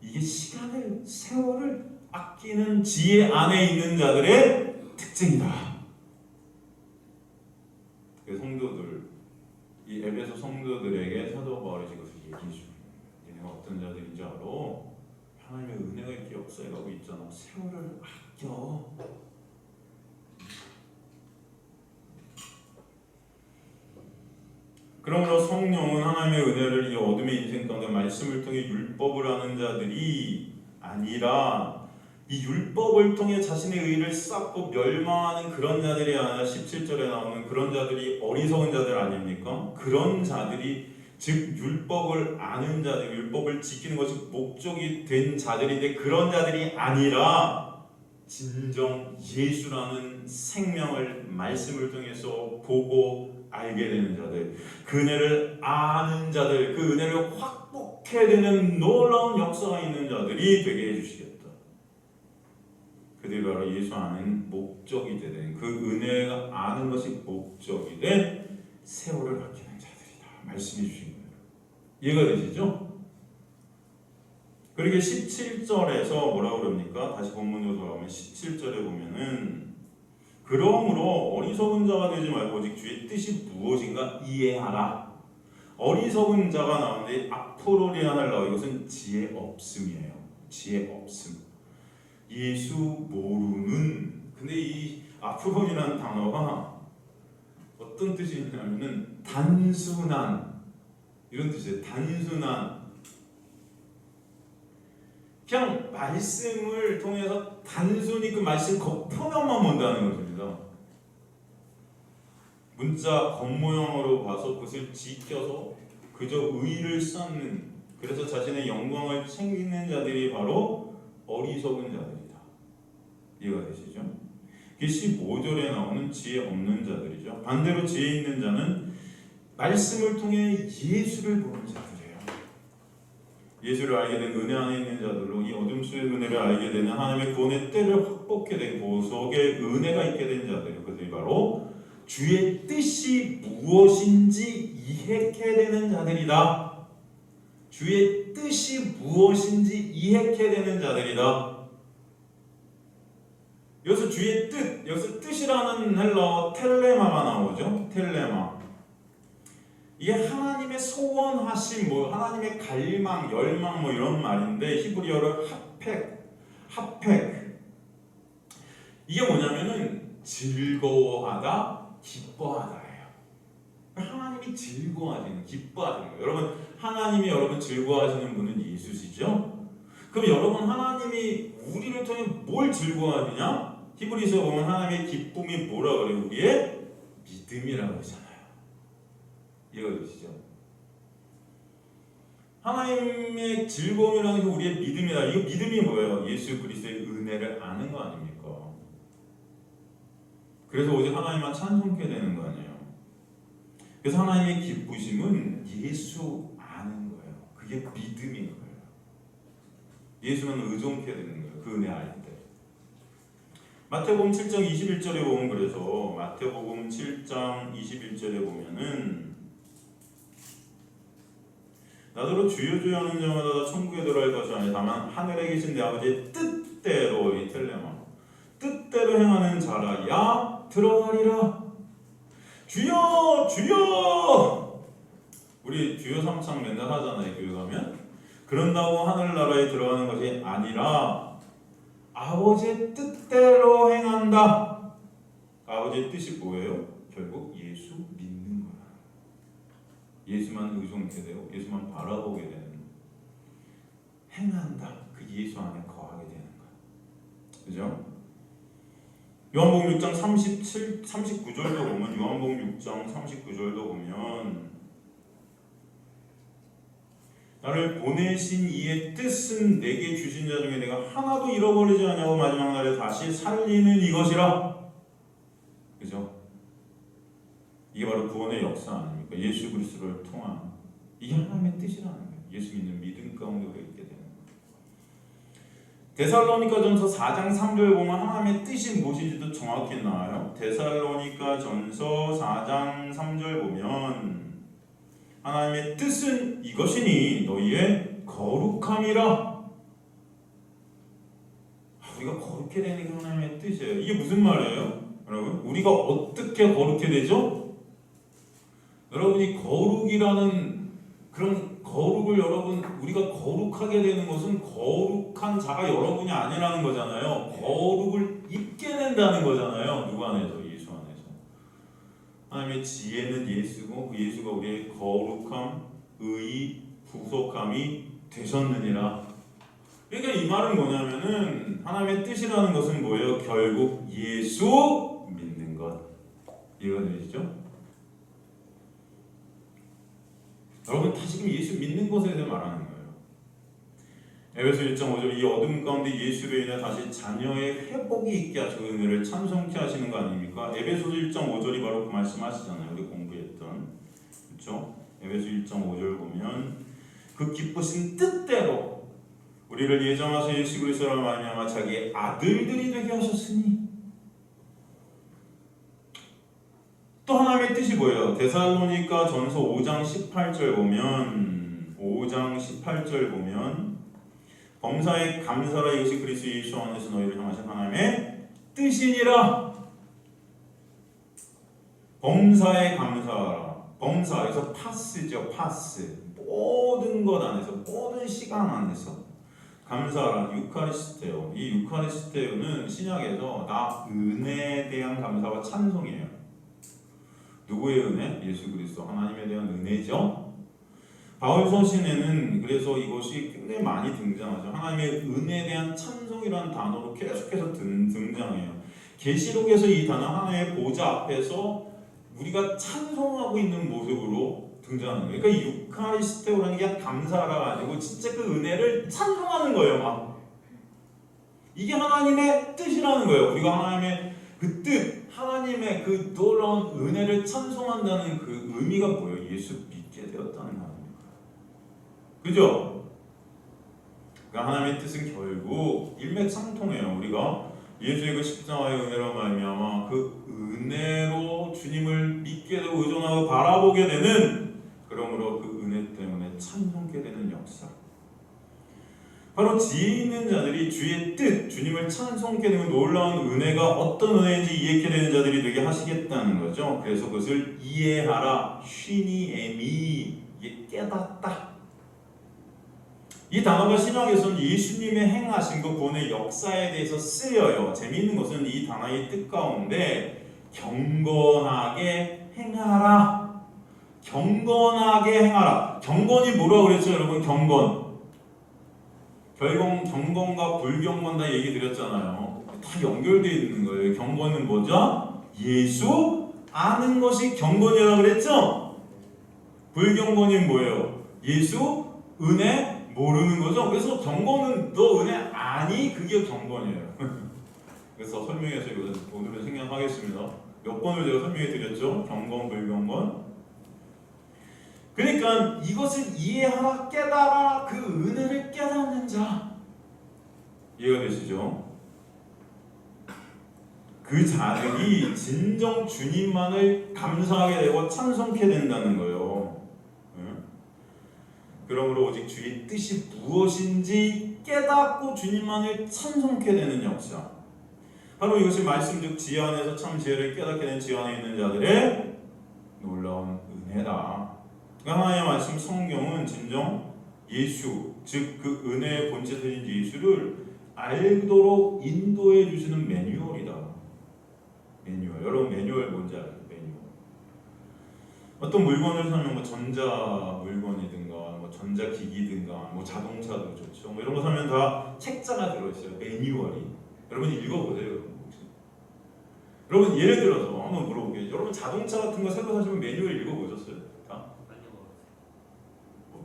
Speaker 2: 이게 시간을, 세월을 아끼는 지혜 안에 있는 자들의 특징이다. 성도들, 이 에베소 성도들에게 사도 바울이 이것을 얘기해 줍니다. 얘네가 어떤 자들인지 알아? 하나님의 은혜가 이렇게 역사해가고 있잖아. 세월을 아껴. 그러므로 성령은 하나님의 은혜를 이 어둠의 인생 가운데 말씀을 통해 율법을 하는 자들이 아니라 이 율법을 통해 자신의 의를 쌓고 멸망하는 그런 자들이 아니라 17절에 나오는 그런 자들이 어리석은 자들 아닙니까? 그런 자들이 즉 율법을 아는 자들, 율법을 지키는 것이 목적이 된 자들인데 그런 자들이 아니라 진정 예수라는 생명을 말씀을 통해서 보고 알게 되는 자들, 그 은혜를 아는 자들, 그 은혜를 확복해야 되는 놀라운 역사가 있는 자들이 되게 해주시겠다. 그들이 바로 예수 아는 목적이 되는 그 은혜가 아는 것이 목적이 된 세월을 아끼는 자들이다. 말씀해 주신 거예요. 이해가 되시죠? 그러게 17절에서 뭐라고 그럽니까? 다시 본문으로 돌아오면 17절에 보면은 그러므로 어리석은 자가 되지 말고 오직 주의 뜻이 무엇인가 이해하라. 어리석은 자가 나오는데 앞으로리아 나와 이것은 지혜 없음이에요. 지혜 없음. 예수 모르는. 근데 이 앞으로이라는 단어가 어떤 뜻이 있냐면은 단순한 이런 뜻이에요. 단순한. 그냥 말씀을 통해서 단순히 그 말씀 겉표면만 본다는 것입니다. 문자 겉모형으로 봐서 그것을 지켜서 그저 의를 쌓는, 그래서 자신의 영광을 챙기는 자들이 바로 어리석은 자들이다. 이해가 되시죠? 이게 15절에 나오는 지혜 없는 자들이죠. 반대로 지혜 있는 자는 말씀을 통해 예수를 보는 자들이에요. 예수를 알게 된 은혜 안에 있는 자들로 이 어둠 속의 은혜를 알게 되는 하나님의 구원의 때를 확복해 된 보석의 은혜가 있게 된 자들, 그들이 바로 주의 뜻이 무엇인지 이해케 되는 자들이다. 주의 뜻이 무엇인지 이해케 되는 자들이다. 여기서 주의 뜻, 여기서 뜻이라는 헬러 텔레마가 나오죠. 텔레마. 이게 하나님의 소원하심, 뭐 하나님의 갈망, 열망 뭐 이런 말인데 히브리어로 핫팩. 이게 뭐냐면은 즐거워하다, 기뻐하다예요. 하나님이 즐거워하시는, 기뻐하시는 거예요. 여러분 하나님이 여러분 즐거워하시는 분은 예수시죠? 그럼 여러분 하나님이 우리를 통해 뭘 즐거워하느냐? 히브리서에 보면 하나님의 기쁨이 뭐라 그래요? 우리의 믿음이라고 하잖아요. 이해가 되시죠? 하나님의 즐거움이라는 게 우리의 믿음이다. 이거 믿음이 뭐예요? 예수 그리스도의 은혜를 아는 거 아닙니까? 그래서 오직 하나님만 찬송케 되는 거 아니에요? 그래서 하나님의 기쁘심은 예수 아는 거예요. 그게 믿음인 거예요. 예수만 의존케 되는 거예요. 그 은혜 알 때. 마태복음 7장 21절에 보면 그래서 마태복음 7장 21절에 보면은 나더러 주여 주여 하는 자마다 천국에 들어갈 것이 아니 다만 하늘에 계신 내 아버지의 뜻대로, 이 텔레마 뜻대로 행하는 자라 야 들어가리라. 주여 주여. 우리 주여 삼창 맨날 하잖아요. 교회 가면. 그런다고 하늘나라에 들어가는 것이 아니라 아버지의 뜻대로 행한다. 아버지의 뜻이 뭐예요? 결국 예수 믿는 거야. 예수만 의존케 되고 예수만 바라보게 되는 거야. 행한다. 그 예수 안에 거하게 되는 거야. 그죠? 요한복음 6장 39절도 보면 요한복음 6장 39절도 보면 나를 보내신 이의 뜻은 내게 주신 자 중에 내가 하나도 잃어버리지 않냐고 마지막 날에 다시 살리는 이것이라. 그죠? 이게 바로 구원의 역사 아닙니까? 예수 그리스도를 통한 이게 하나님의 뜻이라는 거예요. 예수 믿는 믿음 가운데 우리가 있게 되는 거예요. 데살로니가전서 4장 3절 보면 하나님의 뜻이 무엇인지도 정확히 나와요. 데살로니가전서 4장 3절 보면 하나님의 뜻은 이것이니 너희의 거룩함이라. 우리가 거룩해 되는 게 하나님의 뜻이에요. 이게 무슨 말이에요? 여러분, 우리가 어떻게 거룩해 되죠? 여러분이 거룩이라는 그런 거룩을 여러분 우리가 거룩하게 되는 것은 거룩한 자가 여러분이 아니라는 거잖아요. 거룩을 입게 된다는 거잖아요. 누구 안에서? 예수 안에서. 하나님의 지혜는 예수고 그 예수가 우리의 거룩함, 의, 부속함이 되셨느니라. 그러니까 이 말은 뭐냐면은 하나님의 뜻이라는 것은 뭐예요? 결국 예수 믿는 것. 이해가 되시죠? 여러분 다 지금 예수 믿는 것에 대해 말하는 거예요. 에베소 1장 5절 이 어둠 가운데 예수로 인해 다시 자녀의 회복이 있게 하시고 은혜를 찬송케 하시는 거 아닙니까? 에베소 1장 5절이 바로 그 말씀 하시잖아요. 우리 공부했던. 그렇죠? 에베소 1장 5절 보면 그 기쁘신 뜻대로 우리를 예정하신 예수 그리스도로 말미암아 자기의 아들들이 되게 하셨으니. 또 하나님의 뜻이 뭐예요? 데살로니가 전서 5장 18절 보면 범사에 감사라 이것이 그리스도 예수 안에서 너희를 향하신 하나님의 뜻이니라. 범사에 감사하라. 범사에서 파스죠. 파스. 모든 것 안에서 모든 시간 안에서 감사하라. 유카리스테오. 이 유카리스테오는 신약에서 다 은혜에 대한 감사와 찬송이에요. 누구의 은혜? 예수 그리스도 하나님에 대한 은혜죠. 바울 서신에는 그래서 이것이 굉장히 많이 등장하죠. 하나님의 은혜에 대한 찬송이라는 단어로 계속해서 등장해요. 계시록에서 이 단어 하나님의 보좌 앞에서 우리가 찬송하고 있는 모습으로 등장하는 거예요. 그러니까 유카리스테오라는 게 감사가 아니고 진짜 그 은혜를 찬송하는 거예요. 막 이게 하나님의 뜻이라는 거예요. 우리가 하나님의 그 뜻, 하나님의 그 놀라운 은혜를 찬송한다는 그 의미가 뭐예요? 예수 믿게 되었다는 거 아닙니까? 그죠? 그러니까 하나님의 뜻은 결국 일맥상통해요. 우리가 예수의 그 십자가의 은혜로 말미암아 그 은혜로 주님을 믿게 되고 의존하고 바라보게 되는, 그러므로 그 은혜 때문에 찬송케 되는 역사. 바로 지혜 있는 자들이 주의 뜻, 주님을 찬송케 되는 놀라운 은혜가 어떤 은혜인지 이해케 되는 자들이 되게 하시겠다는 거죠. 그래서 그것을 이해하라, 쉬니에미, 깨닫다. 이 단어가 신약에서는 예수님의 행하신 그 구원의 역사에 대해서 쓰여요. 재미있는 것은 이 단어의 뜻 가운데 경건하게 행하라, 경건하게 행하라. 경건이 뭐라고 그랬죠, 여러분? 경건. 결국 경건과 불경건 다 얘기 드렸잖아요. 다 연결되어 있는 거예요. 경건은 뭐죠? 예수 아는 것이 경건이라고 그랬죠? 불경건이 뭐예요? 예수 은혜 모르는 거죠. 그래서 경건은 너 은혜 아니? 그게 경건이에요. 그래서 설명해서 오늘은 생략하겠습니다. 몇 번을 제가 설명해 드렸죠? 경건, 불경건. 그러니까 이것을 이해하라, 깨달아, 그 은혜를 깨닫는 자. 이해가 되시죠? 그 자들이 진정 주님만을 감사하게 되고 찬송케 된다는 거예요. 그러므로 오직 주의 뜻이 무엇인지 깨닫고 주님만을 찬송케 되는 역사. 바로 이것이 말씀즉 지혜 안에서 참 지혜를 깨닫게 된 지혜 안에 있는 자들의 놀라운 은혜다. 하나님의 말씀 성경은 진정 예수, 즉 그 은혜의 본체인 예수를 알도록 인도해 주시는 매뉴얼이다. 매뉴얼. 여러분 매뉴얼 뭔지 알아요? 매뉴얼. 어떤 물건을 사면 뭐 전자 물건이든가 뭐 전자기기든가 뭐 자동차도 좋죠. 뭐 이런 거 사면 다 책자가 들어있어요. 매뉴얼이. 여러분 읽어보세요. 여러분 예를 들어서 한번 물어볼게요. 여러분 자동차 같은 거 새로 사시면 매뉴얼 읽어보셨어요? 다?
Speaker 3: 아니요.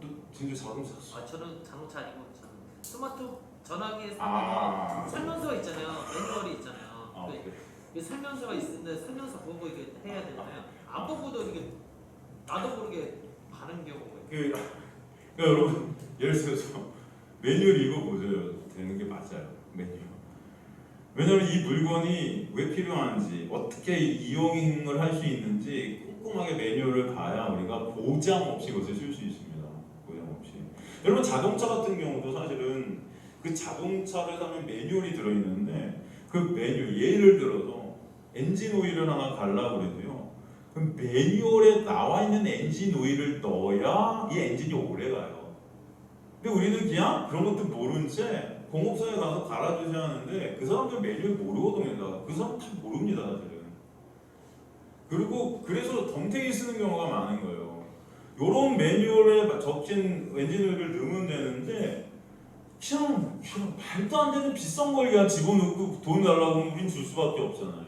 Speaker 2: 너 진짜 자동차 샀어?
Speaker 3: 아 저는 자동차 아니고 저는 스마트 전화기에
Speaker 2: 아.
Speaker 3: 설명서가 있잖아요. 매뉴얼이 있잖아요.
Speaker 2: 아, 그래.
Speaker 3: 그 설명서가 있는데 설명서 보고 이게 해야 되잖아요. 안 보고도 이게 나도 모르게 가는 경우가 있어요.
Speaker 2: 그러니까 여러분 예를 들어서 매뉴얼 읽어보세요. 되는 게 맞아요. 매뉴얼. 왜냐면 이 물건이 왜 필요한지 어떻게 이용을 할 수 있는지 꼼꼼하게 매뉴얼을 봐야 우리가 보장 없이 그것을 쓸 수 있습니다. 보장 없이. 여러분 자동차 같은 경우도 사실은 그 자동차를 사면 매뉴얼이 들어있는데 그 매뉴얼 예를 들어서 엔진 오일을 하나 갈라고 그래도요. 그 매뉴얼에 나와 있는 엔진 오일을 넣어야 이 엔진이 오래 가요. 근데 우리는 그냥 그런 것도 모른 채 공업사에 가서 갈아주셔야 하는데 그 사람들 매뉴얼 모르거든요. 그 사람 다 모릅니다 사실은. 그리고 그래서 덤탱이 쓰는 경우가 많은 거예요. 요런 매뉴얼에 적힌 엔진오일을 넣으면 되는데 그냥 말도 안 되는 비싼 걸 그냥 집어넣고 돈 달라고 하면 우린 줄 수밖에 없잖아요.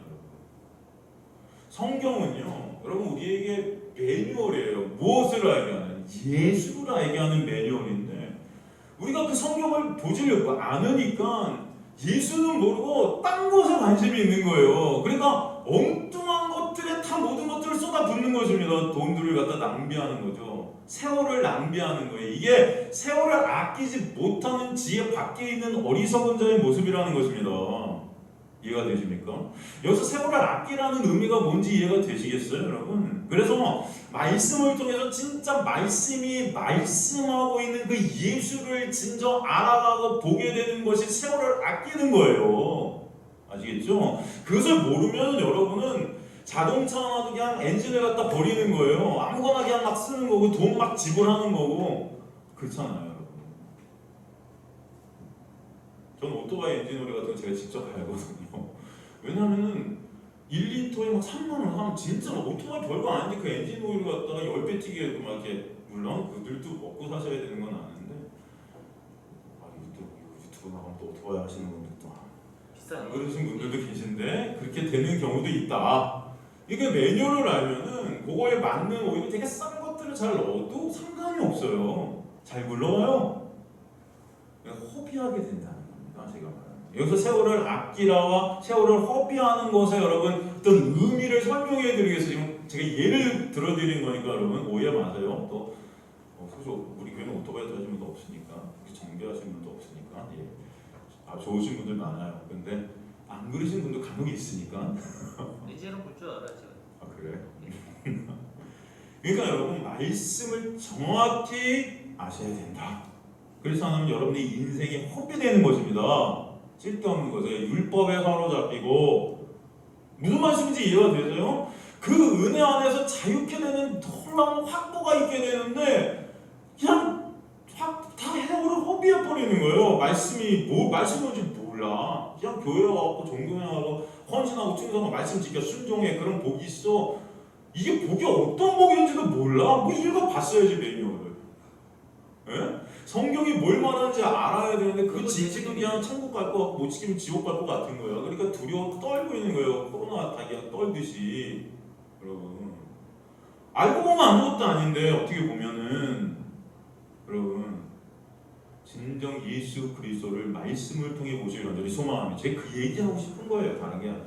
Speaker 2: 성경은요 여러분 우리에게 매뉴얼이에요. 무엇을 알게 하는? 예수를 알게 하는 매뉴얼인데 우리가 그 성경을 보지려고 않으니까 예수는 모르고 딴 것에 관심이 있는 거예요. 그러니까 엉뚱한 것들에 다 모든 것들을 쏟아붓는 것입니다. 돈들을 갖다 낭비하는 거죠. 세월을 낭비하는 거예요. 이게 세월을 아끼지 못하는 지혜 밖에 있는 어리석은 자의 모습이라는 것입니다. 이해가 되십니까? 여기서 세월을 아끼라는 의미가 뭔지 이해가 되시겠어요, 여러분? 그래서 말씀을 통해서 진짜 말씀이 말씀하고 있는 그 예수를 진정 알아가고 보게 되는 것이 세월을 아끼는 거예요. 아시겠죠? 그것을 모르면 여러분은 자동차 하나도 그냥 엔진을 갖다 버리는 거예요. 아무거나 그냥 막 쓰는 거고 돈 막 지불하는 거고 그렇잖아요, 여러분. 저는 오토바이 엔진오일 같은 거 제가 직접 갈거든요. 왜냐면은 1리터에 막 3만 원 하면 진짜 막 오토바이 별거 아닌데 그 엔진 오일 갖다가 10배 튀게 해도 막 이렇게 물론 그들도 먹고 사셔야 되는 건 아는데 이것도 유튜브 나가면 또 오토바이 하시는 분들 또
Speaker 3: 비싸요.
Speaker 2: 그러신 분들도 계신데 그렇게 되는 경우도 있다. 이게 매뉴얼을 알면은 그거에 맞는 오히려 되게 싼 것들을 잘 넣어도 상관이 없어요. 잘 굴러가요. 허비하게 된다는 겁니다. 제가 말하는. 여기서 세월을 아끼라와 세월을 허비하는 것에 여러분 어떤 의미를 설명해 드리겠어요. 제가 예를 들어드린 거니까 여러분 오해 마세요. 또 소속 우리 교회는 오토바이 타시는 분도 없으니까 정비하시는 분도 없으니까 좋으신 분들 많아요. 근데 안 그러신 분도 간혹 있으니까.
Speaker 3: 이제는 볼 줄 알았죠.
Speaker 2: 아 그래? 그러니까 여러분 말씀을 정확히 아셔야 된다. 그래서 하나님 여러분의 인생이 허비되는 것입니다. 쓸데없는 것에 율법에 사로잡히고 무슨 말씀인지 이해가 되세요? 그 은혜 안에서 자유케 되는 놀라운 확보가 있게 되는데 그냥 다 해오를 허비해 버리는 거예요. 말씀이 뭔지 몰라. 그냥 교회 와갖고 종교행하고 헌신하고 충성하고 말씀 지켜 순종해 그런 복이 있어. 이게 복이 어떤 복인지도 몰라. 뭐 읽어봤어야지 매뉴얼을. 예? 성경이 뭘 말하는지 알아야 되는데 그 지키도 그냥 천국 갈 거, 못 지키면 지옥 갈 거 같은 거예요. 그러니까 두려워 떨고 있는 거예요. 코로나 다 그냥 떨듯이. 여러분 알고 보면 아무것도 아닌데 어떻게 보면은 여러분 진정 예수 그리스도를 말씀을 통해 보시길 간절히 소망합니다. 제가 그 얘기하고 싶은 거예요. 다른 게 아니고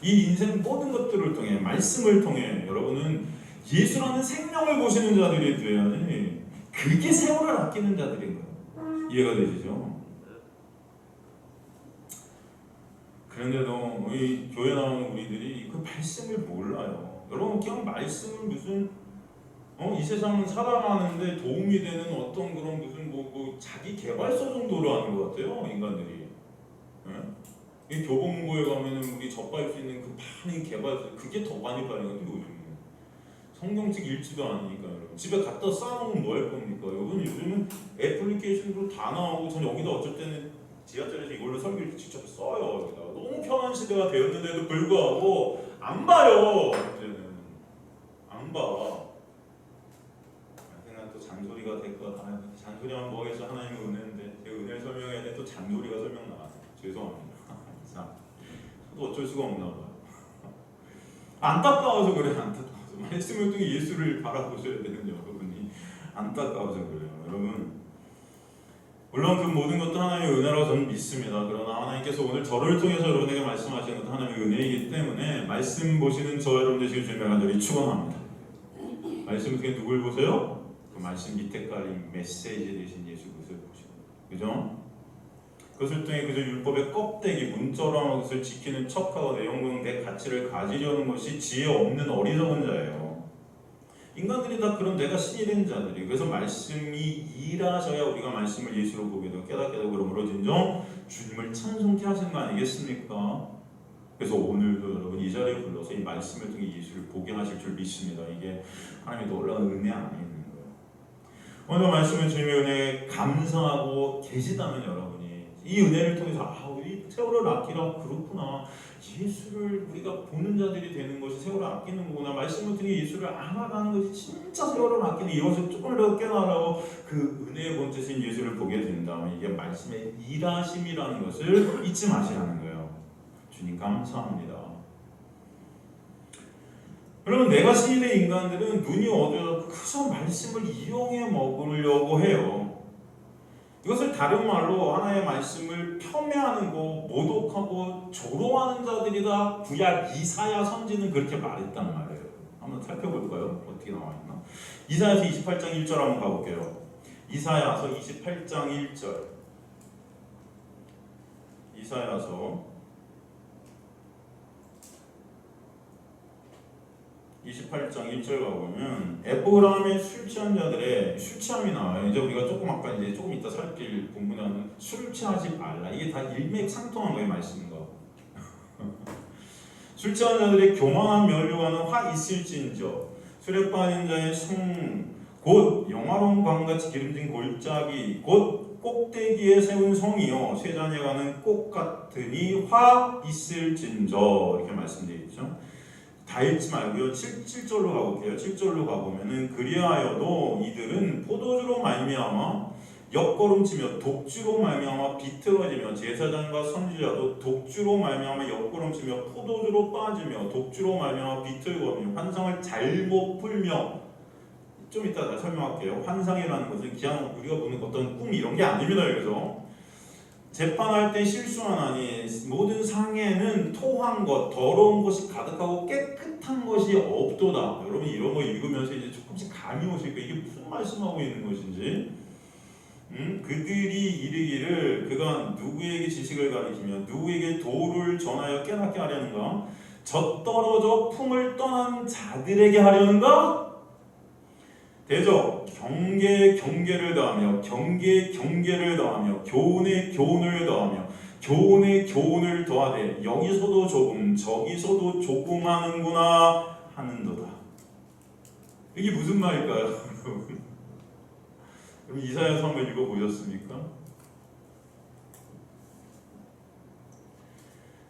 Speaker 2: 이 인생 모든 것들을 통해 말씀을 통해 여러분은 예수라는 생명을 보시는 자들이 되어야지 그게 세월을 아끼는 자들인 거예요. 이해가 되시죠? 그런데도 우리 교회 나오는 우리들이 그 말씀을 몰라요. 여러분 그냥 말씀은 무슨 이 세상을 살아가는데 도움이 되는 어떤 그런 무슨 뭐 자기 개발서 정도로 하는 것 같아요 인간들이. 이 교보문고에 가면은 우리 접할 수 있는 그 많은 개발서 그게 더 많이 빠는 건데 요즘. 성경책 읽지도 않으니까 여러분 집에 갖다 쌓아놓으면 뭐 할 겁니까? 여러분 요즘은 애플리케이션으로 다 나오고 전 여기다 어쩔 때는 지하철에서 이걸로 설교를 직접 써요. 여기다가. 너무 편한 시대가 되었는데도 불구하고 안 봐요. 이제는 안 봐. 생각 또 잔소리가 될 것 같아요. 잔소리하면 뭐겠어? 하나님의 은혜인데 제가 은혜를 설명해야 돼 또 잔소리가 설명 나와요. 죄송합니다. 자, 저도 어쩔 수가 없나 봐요. 안타까워서 그래. 안타까워서 말씀을 통해 예수를 바라보셔야 되는 여러분이 안타까워서 그래요. 여러분 물론 그 모든 것도 하나님의 은혜라고 저는 믿습니다. 그러나 하나님께서 오늘 저를 통해서 여러분에게 말씀하시는 것도 하나님의 은혜이기 때문에 말씀 보시는 저 여러분들 지금 주님의 간절히 축원합니다. 말씀 중에 누굴 보세요? 그 말씀 밑에 깔린 메시지 되신 예수 그리스도를 보시고, 그죠? 그것을 통해 그저 율법의 껍데기, 문자로한 것을 지키는 척하고 내용은 내 가치를 가지려는 것이 지혜 없는 어리석은 자예요. 인간들이 다 그런 내가 신이 된 자들이. 그래서 말씀이 일하셔야 우리가 말씀을 예수로 보게 되고 깨닫게 되고 그러므로 진정 주님을 찬송케 하신 거 아니겠습니까? 그래서 오늘도 여러분 이 자리에 불러서 이 말씀을 통해 예수를 보게 하실 줄 믿습니다. 이게 하나님의 놀라운 은혜 아니겠는 거예요. 오늘 말씀은 주님의 은혜에 감사하고 계시다면 여러분이 이 은혜를 통해서 우리 세월을 아끼라 그렇구나. 예수를 우리가 보는 자들이 되는 것이 세월을 아끼는 거구나. 말씀을 통해 예수를 알아가는 것이 진짜 세월을 아끼는 이것을 조금이라도 깨달으라고 그 은혜의 본체신 예수를 보게 된다면 이게 말씀의 일하심이라는 것을 잊지 마시라는 거예요. 주님 감사합니다. 여러분 내가 신의 인간들은 눈이 어두워서 그저 말씀을 이용해 먹으려고 해요. 이것을 다른 말로 하나의 말씀을 폄훼하는 거, 모독하고 조롱하는 자들이다. 구약 이사야 선지는 그렇게 말했단 말이에요. 한번 살펴볼까요? 어떻게 나와있나? 이사야서 28장 1절 한번 가볼게요. 이사야서 28장 1절. 이사야서 28장 1절 가보면 에브라임의 술 취한 자들의 술 취함이 나와요. 이제 우리가 조금 이따 살필 본문에는 술 취하지 말라. 이게 다 일맥상통한 거예요, 말씀과. 술 취한 자들의 교만한 면류관은 화 있을진저 술에 빠진 자의 곧 영화로운 광같이 기름진 골짜기 곧 꼭대기에 세운 성이요 쇠잔에 가는 꽃 같으니 화 있을진저 이렇게 말씀되어 있죠. 다 읽지 말고요. 7절로 가볼게요. 7절로 가보면은 그리하여도 이들은 포도주로 말미암아 옆걸음치며 독주로 말미암아 비틀어지며 제사장과 선지자도 독주로 말미암아 옆걸음치며 포도주로 빠지며 독주로 말미암아 비틀거리며 환상을 잘못 풀며 좀 이따 다 설명할게요. 환상이라는 것은 그냥 우리가 보는 어떤 꿈 이런 게 아닙니다. 그래서 재판할 때 실수하나니 모든 상에는 토한 것, 더러운 것이 가득하고 깨끗한 것이 없도다. 여러분 이런 거 읽으면서 이제 조금씩 감이 오실 거예요. 이게 무슨 말씀하고 있는 것인지. 그들이 이르기를 그가 누구에게 지식을 가르치며 누구에게 도를 전하여 깨닫게 하려는가? 젖떨어져 품을 떠난 자들에게 하려는가? 대적 경계에 경계를 더하며 경계에 경계를 더하며 교훈에 교훈을 더하며 교훈에 교훈을 더하되 여기서도 조금 저기서도 조금 하는구나 하는도다. 이게 무슨 말일까요? 그럼 이사야서 한번 읽어보셨습니까?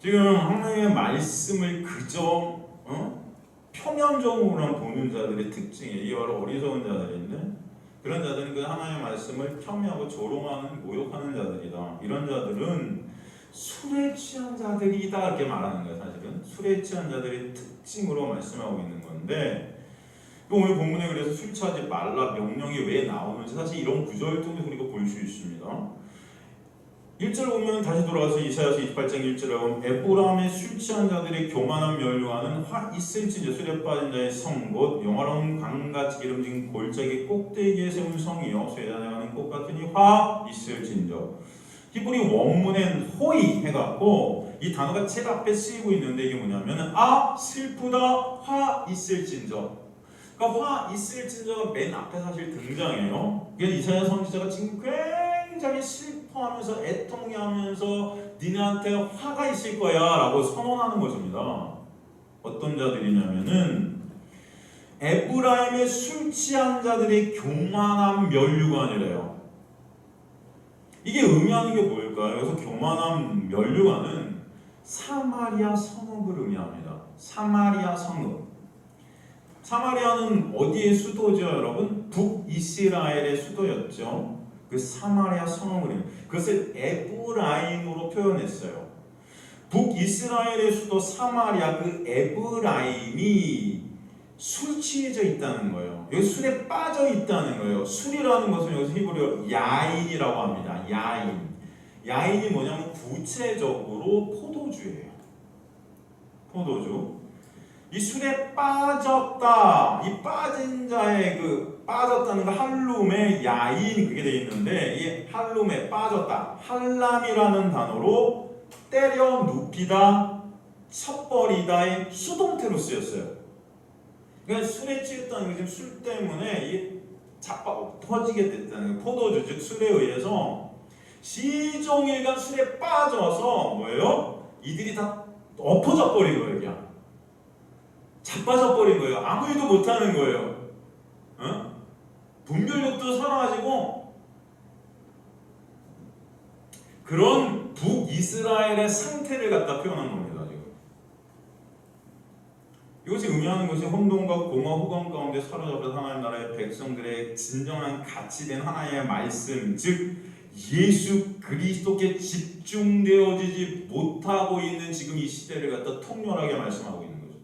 Speaker 2: 지금 하나님의 말씀을 그저 표면적으로만 보는 자들의 특징이에요. 이게 바로 어리석은 자들인데 그런 자들은 그 하나님의 말씀을 폄훼하고 조롱하는 모욕하는 자들이다. 이런 자들은 술에 취한 자들이다 이렇게 말하는 거예요. 사실은 술에 취한 자들의 특징으로 말씀하고 있는 건데 오늘 본문에 그래서 술 취하지 말라 명령이 왜 나오는지 사실 이런 구절을 통해서 우리가 볼 수 있습니다. 1절 보면 다시 돌아가서 이사야서 28장 1절에 보면 에브라임의 술 취한 자들의 교만한 면류관은 화 있을진저 술에 빠진 자의 성 곧 영화로운 강같이 기름진 골짜기 꼭대기에 세운 성이요 쇠잔에 가는 꽃 같으니 화 있을진저. 히브리 원문엔 호이 해갖고 이 단어가 책 앞에 쓰이고 있는데 이게 뭐냐면 슬프다 화 있을진저. 그러니까 화 있을진저가 맨 앞에 사실 등장해요. 이게 이사야 선지자가 지금 굉장히 슬퍼하면서 애통해하면서 니네한테 화가 있을 거야 라고 선언하는 것입니다. 어떤 자들이냐면은 에브라임의 술 취한 자들의 교만한 면류관이래요. 이게 의미하는 게 뭘까요? 여기서 교만한 면류관은 사마리아 성읍을 의미합니다. 사마리아 성읍. 사마리아는 어디의 수도죠, 여러분? 북이스라엘의 수도였죠. 그 사마리아 성읍을 그것을 에브라임으로 표현했어요. 북이스라엘의 수도 사마리아 그 에브라임이 술 취해져 있다는 거예요. 여기 술에 빠져 있다는 거예요. 술이라는 것은 여기서 히브리어 야인이라고 합니다. 야인. 야인이 뭐냐면 구체적으로 포도주예요. 포도주. 이 술에 빠졌다. 이 빠진 자의 그 빠졌다는 거 할룸에 야인 그게 돼 있는데 이 할룸에 빠졌다. 할람이라는 단어로 때려 눕히다, 쳐버리다의 수동태로 쓰였어요. 그러니까 술에 취했다는 게 지금 술 때문에 이 자빠 터지게 됐다는 거예요. 포도주 즉 술에 의해서 시종일관 술에 빠져서 뭐예요? 이들이 다 엎어져 버린 거예요. 그냥 자빠져 버린 거예요. 아무 일도 못하는 거예요. 어? 분별력도 사라지고 그런 북이스라엘의 상태를 갖다 표현한 겁니다. 지금 이것이 의미하는 것이 혼돈과 공허 후광 가운데 사로잡힌 하나님 나라의 백성들의 진정한 가치된 하나님의 말씀, 즉 예수 그리스도께 집중되어지지 못하고 있는 지금 이 시대를 갖다 통렬하게 말씀하고 있는 거죠.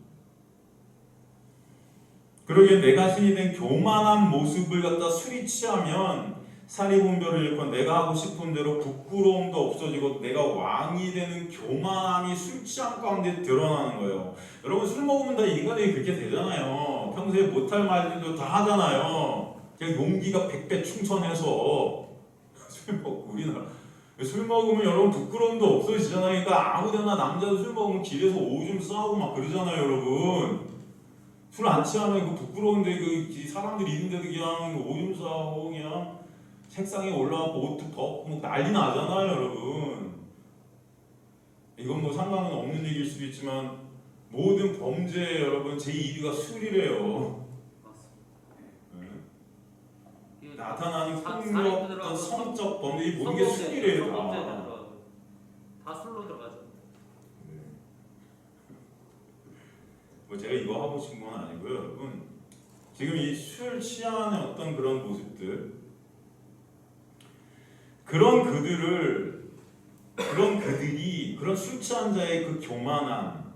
Speaker 2: 그러기에 내가 신이 된 교만한 모습을 갖다 술이 취하면 사리분별을 잃고 내가 하고 싶은 대로 부끄러움도 없어지고 내가 왕이 되는 교만함이 술 취한 가운데 드러나는 거예요. 여러분 술 먹으면 다 인간이 그렇게 되잖아요. 평소에 못할 말들도 다 하잖아요. 그냥 용기가 100배 충천해서 술 먹고 우리나라 술 먹으면 여러분 부끄러움도 없어지잖아요. 그러니까 아무데나 남자도 술 먹으면 길에서 오줌 싸고 막 그러잖아요, 여러분. 술 안 취하면 그 부끄러운데 그 사람들이 있는데도 그냥 오줌 싸고 그냥 책상에 올라가고 옷도 벗고 뭐 난리 나잖아요, 여러분. 이건 뭐 상관은 없는 얘기일 수도 있지만 모든 범죄 여러분 제1위가 술이래요. 네. 나타나는 폭력, 어떤 성적 범죄 이 모든 게 술이래요.
Speaker 3: 다 술로 들어가죠.
Speaker 2: 네. 뭐 제가 이거 하고 싶은 건 아니고요, 여러분. 지금 이 술 취하는 어떤 그런 모습들, 그런 그들이 그런 술 취한 자의 그 교만함,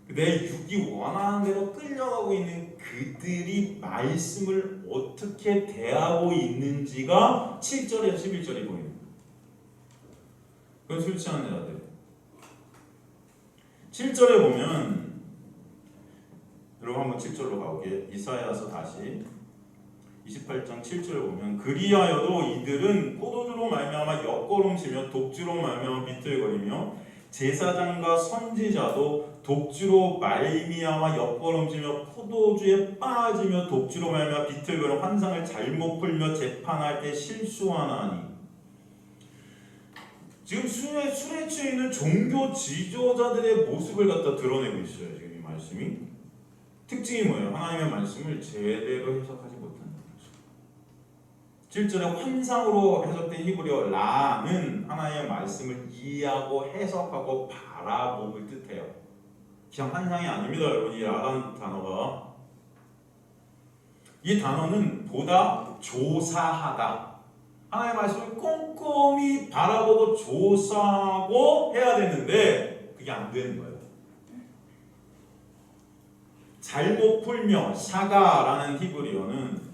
Speaker 2: 내 육이 원하는 대로 끌려가고 있는 그들이 말씀을 어떻게 대하고 있는지가 7절에서 11절이 보입니다. 그건 술 취한 자들. 7절에 보면 여러분 한번 7절로 가볼게요. 이사야서 다시 28장 7절에 보면 그리하여도 이들은 포도주로 말미암아 엿걸음치며 독주로 말미암아 비틀거리며 제사장과 선지자도 독주로 말미암아 엿걸음치며 포도주에 빠지며 독주로 말미암아 비틀거려 환상을 잘못 풀며 재판할 때 실수하나니. 지금 술에 취해 있는 종교 지도자들의 모습을 갖다 드러내고 있어요. 지금 이 말씀이 특징이 뭐예요? 하나님의 말씀을 제대로 해석하지 못한다. 7절에 환상으로 해석된 히브리어 라는 하나님의 말씀을 이해하고 해석하고 바라봄을 뜻해요. 그냥 환상이 아닙니다, 여러분. 이 라라는 단어가 이 단어는 보다 조사하다. 하나님의 말씀을 꼼꼼히 바라보고 조사하고 해야 되는데 그게 안 되는 거예요. 잘못 풀며 샤가라는 히브리어는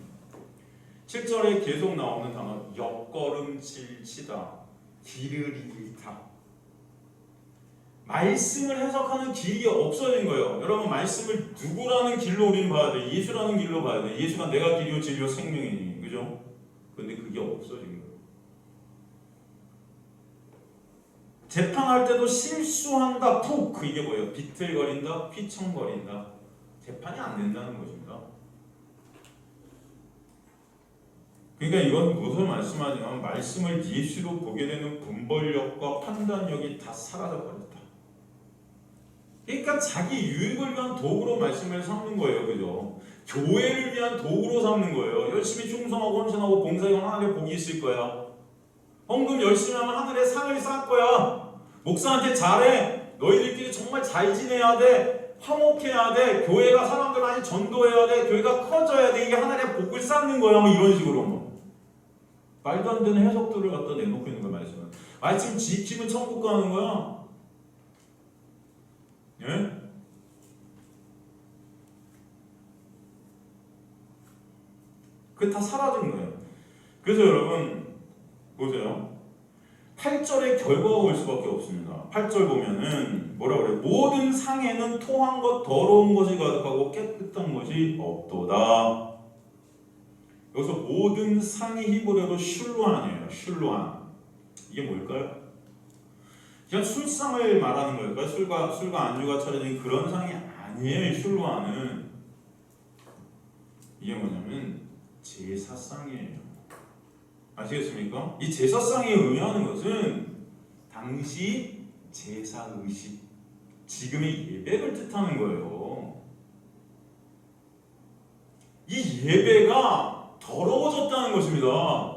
Speaker 2: 7절에 계속 나오는 단어 엿걸음질치다, 길을 잃다. 말씀을 해석하는 길이 없어진 거예요. 여러분 말씀을 누구라는 길로 우리는 봐야 돼? 예수라는 길로 봐야 돼. 예수가 내가 길이요 진리요 생명이니, 그죠? 근데 그게 없어진 거예요. 재판할 때도 실수한다, 푹 이게 뭐예요? 비틀거린다, 휘청거린다. 재판이 안 된다는 것입니다. 그러니까 이건 무슨 말씀하냐면 말씀을 예수로 보게 되는 분별력과 판단력이 다 사라져 버렸다. 그러니까 자기 유익을 위한 도구로 말씀을 삼는 거예요, 그죠? 교회를 위한 도구로 삼는 거예요. 열심히 충성하고 헌신하고 봉사하고 하나님의 복이 있을 거야.
Speaker 1: 헌금 열심히 하면 하늘에 상을 쌓을 거야. 목사한테 잘해. 너희들끼리 정말 잘 지내야 돼. 화목해야 돼. 교회가 사람들 많이 전도해야 돼. 교회가 커져야 돼. 이게 하늘에 복을 쌓는 거야. 뭐 이런 식으로 뭐. 말도 안 되는 해석들을 갖다 내놓고 있는 거야. 말씀 지키면 천국 가는 거야. 예? 그게 다 사라진 거예요. 그래서 여러분 보세요. 8절의 결과가 올 수밖에 없습니다. 8절 보면은 뭐라 그래요? 모든 상에는 토한 것 더러운 것이 가득하고 깨끗한 것이 없도다. 여기서 모든 상이 히브리어로 슐로안이에요. 슐로안. 이게 뭘까요? 그냥 술상을 말하는 걸까요? 술과 안주가 차려진 그런 상이 아니에요. 슐로안은 이게 뭐냐면 제사상이에요. 아시겠습니까? 이 제사상이 의미하는 것은 당시 제사의식, 지금의 예배를 뜻하는 거예요. 이 예배가 더러워졌다는 것입니다.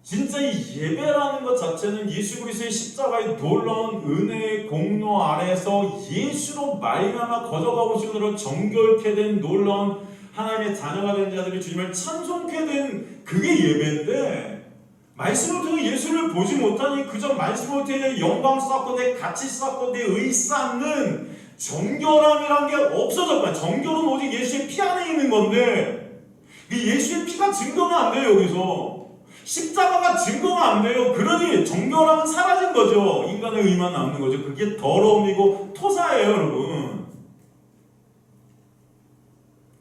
Speaker 1: 진짜 이 예배라는 것 자체는 예수 그리스도의 십자가의 놀라운 은혜의 공로 아래에서 예수로 말미암아 거저가 오심으로 정결케 된 놀라운 하나님의 자녀가 된 자들이 주님을 찬송케 된 그게 예배인데, 말씀을 통해 예수를 보지 못하니 그저 말씀을 통해 영광 쌓고 내 가치 쌓고 내 의 쌓는 정결함이란 게 없어졌다. 정결은 오직 예수의 피 안에 있는 건데, 이 예수의 피가 증거가 안 돼요. 여기서 십자가가 증거가 안 돼요. 그러니 정결함은 사라진 거죠. 인간의 의만 남는 거죠. 그게 더러움이고 토사예요, 여러분.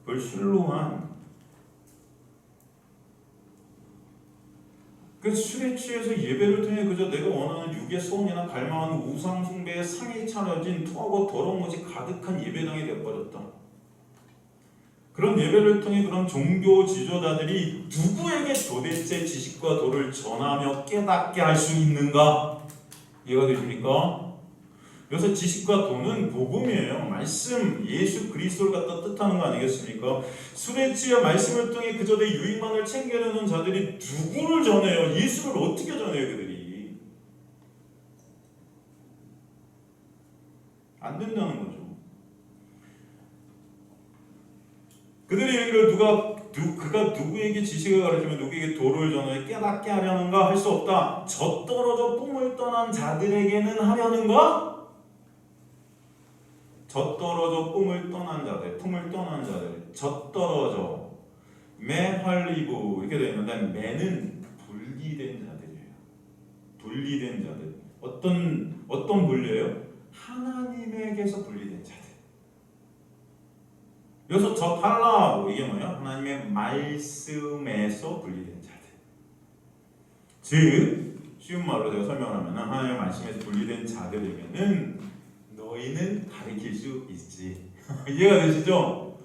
Speaker 1: 그걸 슐로한. 그 술에 취해서 예배를 통해 그저 내가 원하는 육의 소원이나 갈망하는 우상 숭배에 상이 차려진 토하고 더러운 것이 가득한 예배당이 되어버렸다. 그런 예배를 통해 그런 종교 지도자들이 누구에게 도대체 지식과 도를 전하며 깨닫게 할 수 있는가? 이해가 되십니까? 여기서 지식과 도는 복음이에요. 말씀, 예수 그리스도를 갖다 뜻하는 거 아니겠습니까? 술에 취해 말씀을 통해 그저 내 유익만을 챙겨내는 자들이 누구를 전해요? 예수를 어떻게 전해요, 그들이? 안 된다는 거죠. 그들이 이걸 그가 누구에게 지식을 가르치며 누구에게 도를 전하여 깨닫게 하려는가? 할 수 없다. 젖떨어져 뿜을 떠난 자들에게는 하려는가? 젖떨어져 품을 떠난 자들, 젖떨어져, 메할리부 이렇게 되어 있는데, 메는 분리된 자들이에요. 분리된 자들. 어떤 분리예요? 하나님에게서 분리된 자들. 여기서 젖달라고 이게 뭐예요? 하나님의 말씀에서 분리된 자들. 즉 쉬운 말로 제가 설명하면 하나님의 말씀에서 분리된 자들에게는 너희는 가르칠 수 있지. 이해가 되시죠?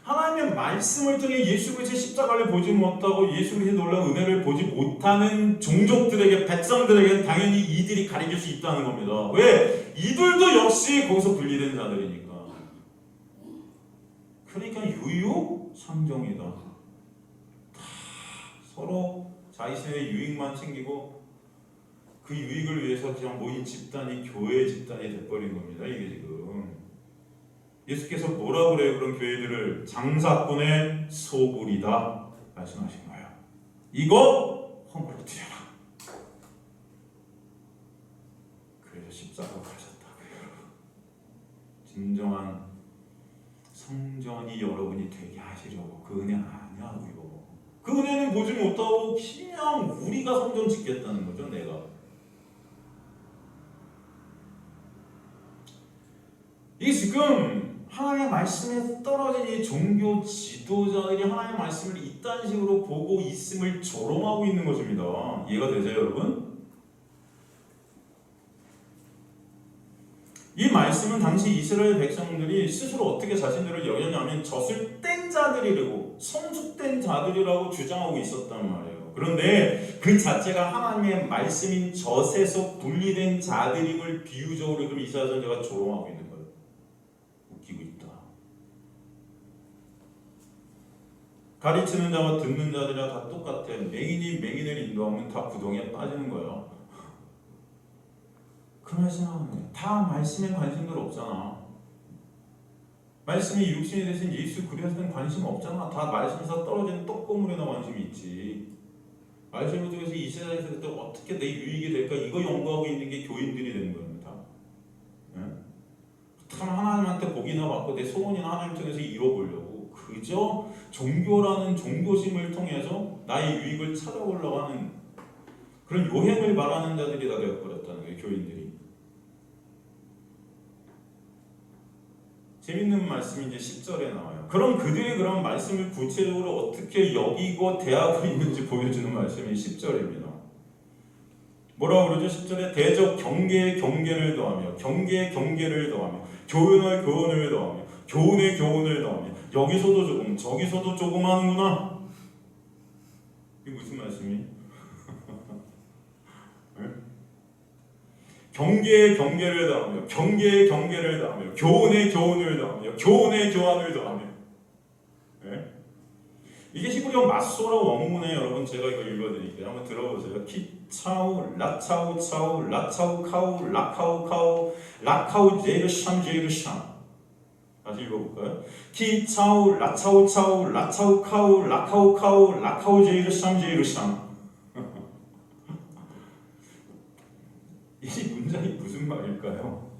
Speaker 1: 하나님의 말씀을 통해 예수 그리스도의 십자가를 보지 못하고 예수 그리스도의 놀라운 은혜를 보지 못하는 종족들에게, 백성들에게 당연히 이들이 가르칠 수 있다는 겁니다. 왜? 이들도 역시 거기서 분리된 자들이니까. 그러니까 유유상종이다. 다 서로 자신의 유익만 챙기고 그 유익을 위해서 그냥 모인 집단이 교회 집단이 돼버린 겁니다. 이게 지금 예수께서 뭐라고 그래요? 그런 교회들을 장사꾼의 소굴이다 말씀하신 거예요. 이거 헌금으로 드려라. 그래서 십자가로 가셨다고요. 진정한 성전이 여러분이 되게 하시려고. 그 은혜 아니야 이거. 그 은혜는 보지 못하고 그냥 우리가 성전 짓겠다는 거죠. 내가. 이게 지금 하나님의 말씀에 떨어진 이 종교 지도자들이 하나님의 말씀을 이딴 식으로 보고 있음을 조롱하고 있는 것입니다. 이해가 되세요, 여러분? 이 말씀은 당시 이스라엘 백성들이 스스로 어떻게 자신들을 여겼냐면 젖을 뗀 자들이라고, 성숙된 자들이라고 주장하고 있었단 말이에요. 그런데 그 자체가 하나님의 말씀인 젖에서 분리된 자들임을 비유적으로 그럼 이스라엘 선지자가 조롱하고 있는 거예요. 웃기고 있다.
Speaker 2: 가르치는 자와 듣는 자들이랑 다 똑같아. 맹인이 맹인을 인도하면 다 구덩이에 빠지는 거예요. 그 말씀 하네. 다 말씀에 관심들 없잖아. 말씀이 육신이 되신 예수 그리스도는 관심 없잖아. 다 말씀에서 떨어지는 떡고물에나 관심이 있지. 말씀을 통해서 이 세상에서 또 어떻게 내 유익이 될까 이거 연구하고 있는 게 교인들이 되는 겁니다. 예? 참 하나님한테 복이나 받고 내 소원이나 하나님 통해서 이뤄보려고 그저 종교라는 종교심을 통해서 나의 유익을 찾아보려고 하는 그런 요행을 말하는 자들이 다 되어버렸다는 거예요. 교인들이. 재밌는 말씀이 이제 10절에 나와요. 그럼 그들이 그런 말씀을 구체적으로 어떻게 여기고 대하고 있는지 보여주는 말씀이 10절입니다. 뭐라고 그러죠? 10절에 대적 경계에 경계를 더하며 경계에 경계를 더하며 교훈에 교훈을 더하며 교훈에 교훈을 더하며 여기서도 조금 저기서도 조금 하는구나. 이게 무슨 말씀이에요? 경계에 경계를 더하며 경계에 경계를 더하며 교훈에 교훈을 더하며 교훈에 교환을 더하며 네? 이게 히브리어 마소라 원문에 여러분 제가 이거 읽어드릴게요. 한번 들어보세요. 키차우 라차우 차우 라차우 카우 라카우 카우 라카우 제르 샴 제르 샴 다시 읽어볼까요? 키차우 라차우 차우 라차우 카우 라카우 카우 라카우 제르 샴 제르 샴 이 문장이 무슨 말일까요?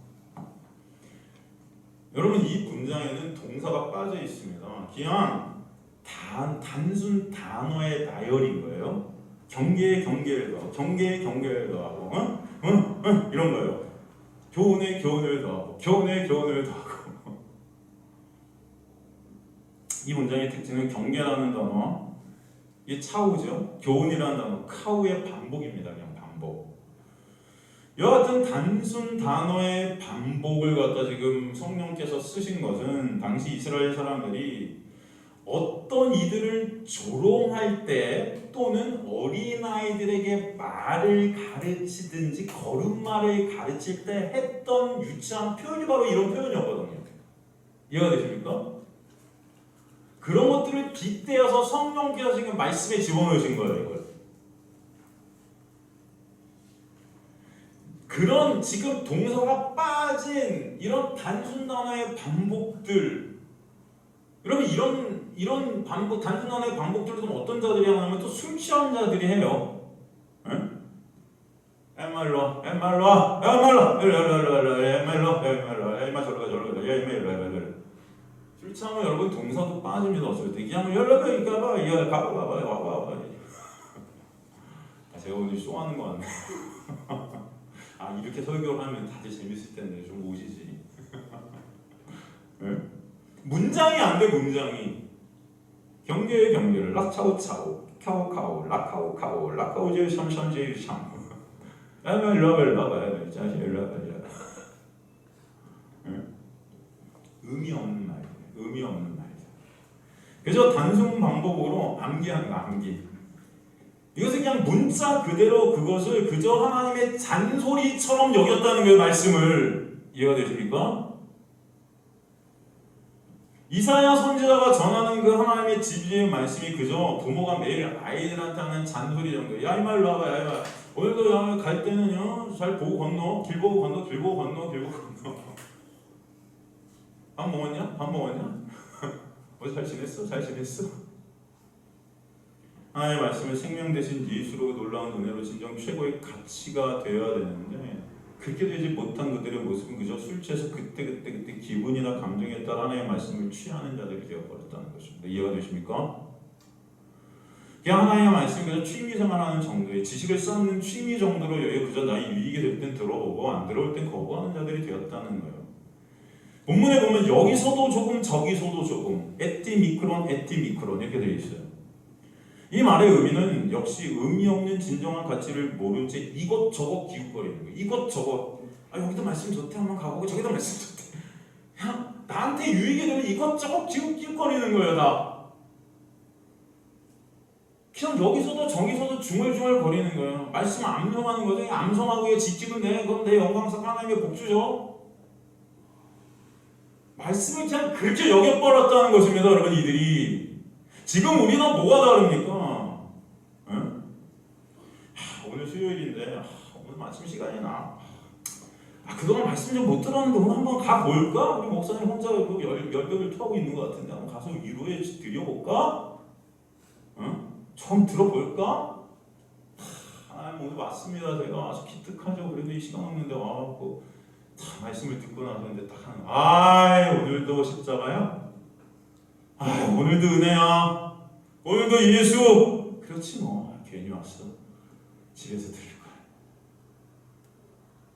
Speaker 2: 여러분 이 문장에는 동사가 빠져 있습니다. 그냥 단순 단어의 나열인 거예요. 경계에 경계를 더하고 경계에 경계를 더하고 이런 거예요. 교훈에 교훈을 더하고 교훈에 교훈을 더하고 이 문장의 특징은 경계라는 단어와 이게 차우죠. 교훈이라는 단어 카우의 반복입니다. 그냥 반복. 여하튼 단순 단어의 반복을 갖다 지금 성령께서 쓰신 것은 당시 이스라엘 사람들이 어떤 이들을 조롱할 때 또는 어린아이들에게 말을 가르치든지 걸음마를 가르칠 때 했던 유치한 표현이 바로 이런 표현이었거든요. 이해가 되십니까? 그런 것들을 빗대어서 성령께서 지금 말씀에 집어넣으신 거예요. 이걸. 그런 지금 동사가 빠진 이런 단순 단어의 반복들, 여러분 이런 반복 단순 단어의 반복들을 어떤 자들이 하냐면 또 술 취한 자들이 해요. 에말로 에말로 에말로 에말로 에말 저러가 술 취하면 여러분 동사도 빠집니다. 어쩔 때 그냥 여러분 가봐 야 가봐 와봐. 제가 오늘 쇼하는 거 같네. 아 이렇게 설교를 하면 다들 재밌을 텐데 좀 오시지. 네? 문장이 안 돼. 문장이 경계의 경계를 락차오차오 카오카오 라카오카오 라카오제 샴샴제 샴 에멜라벨라바 자시엘라벨라 의미 없는 말, 의미 없는 말이죠. 그래서 단순 반복으로 암기하는 거 암기. 이것은 그냥 문자 그대로 그것을 그저 하나님의 잔소리처럼 여겼다는 그 말씀을 이해가 되십니까? 이사야 선지자가 전하는 그 하나님의 진리의 말씀이 그저 부모가 매일 아이들한테 하는 잔소리 정도. 야 이 말 나와, 야 이 말. 오늘도 야 갈 때는요 잘 보고 건너, 길 보고 건너, 길 보고 건너, 길 보고 건너. 밥 먹었냐? 밥 먹었냐? 어디 잘 지냈어? 잘 지냈어? 하나님의 말씀을 생명 대신 예수로 놀라운 은혜로 진정 최고의 가치가 되어야 되는데 그렇게 되지 못한 그들의 모습은 그저 술 취해서 그때 기분이나 감정에 따라 하나님의 말씀을 취하는 자들이 되어버렸다는 것입니다. 이해가 되십니까? 그냥 하나님의 말씀이 그저 취미 생활하는 정도의 지식을 쌓는 취미 정도로 여기 그저 나의 유익이 될 땐 들어보고 안 들어올 땐 거부하는 자들이 되었다는 거예요. 본문에 보면 여기서도 조금 저기서도 조금 에티미크론 에티미크론 이렇게 되어 있어요. 이 말의 의미는 역시 의미 없는 진정한 가치를 모른 채 이것저것 기웃거리는 거예요. 이것저것 여기도 말씀 좋대 한번 가보고 저기도 말씀 좋대. 그냥 나한테 유익이 되는 이것저것 기웃거리는 거예요. 다. 그냥 여기서도 저기서도 중얼중얼 거리는 거예요. 말씀 암송하는 거죠. 암송하고 지키면 돼. 그건 내 영광상 하나님의 복주죠. 말씀을 그냥 그렇게 여겨버렸다는 것입니다. 여러분 이들이. 지금 우리랑 뭐가 다릅니까? 응? 오늘 수요일인데 오늘 마침 시간이 나. 그동안 말씀 좀 못 들었는데 오늘 한번 가볼까? 우리 목사님 혼자 열벽을 토하고 있는 것 같은데 한번 가서 위로해 드려볼까? 응? 좀 들어볼까? 하나님 오늘 왔습니다. 제가 아주 기특하죠. 그래도 이 시간 없는데 와갖고 참 말씀을 듣고 나서 근데 딱 하는 오늘도 십자가야? 오늘도 은혜야? 오늘도 예수? 그렇지 뭐 괜히 왔어. 집에서 들을 거야.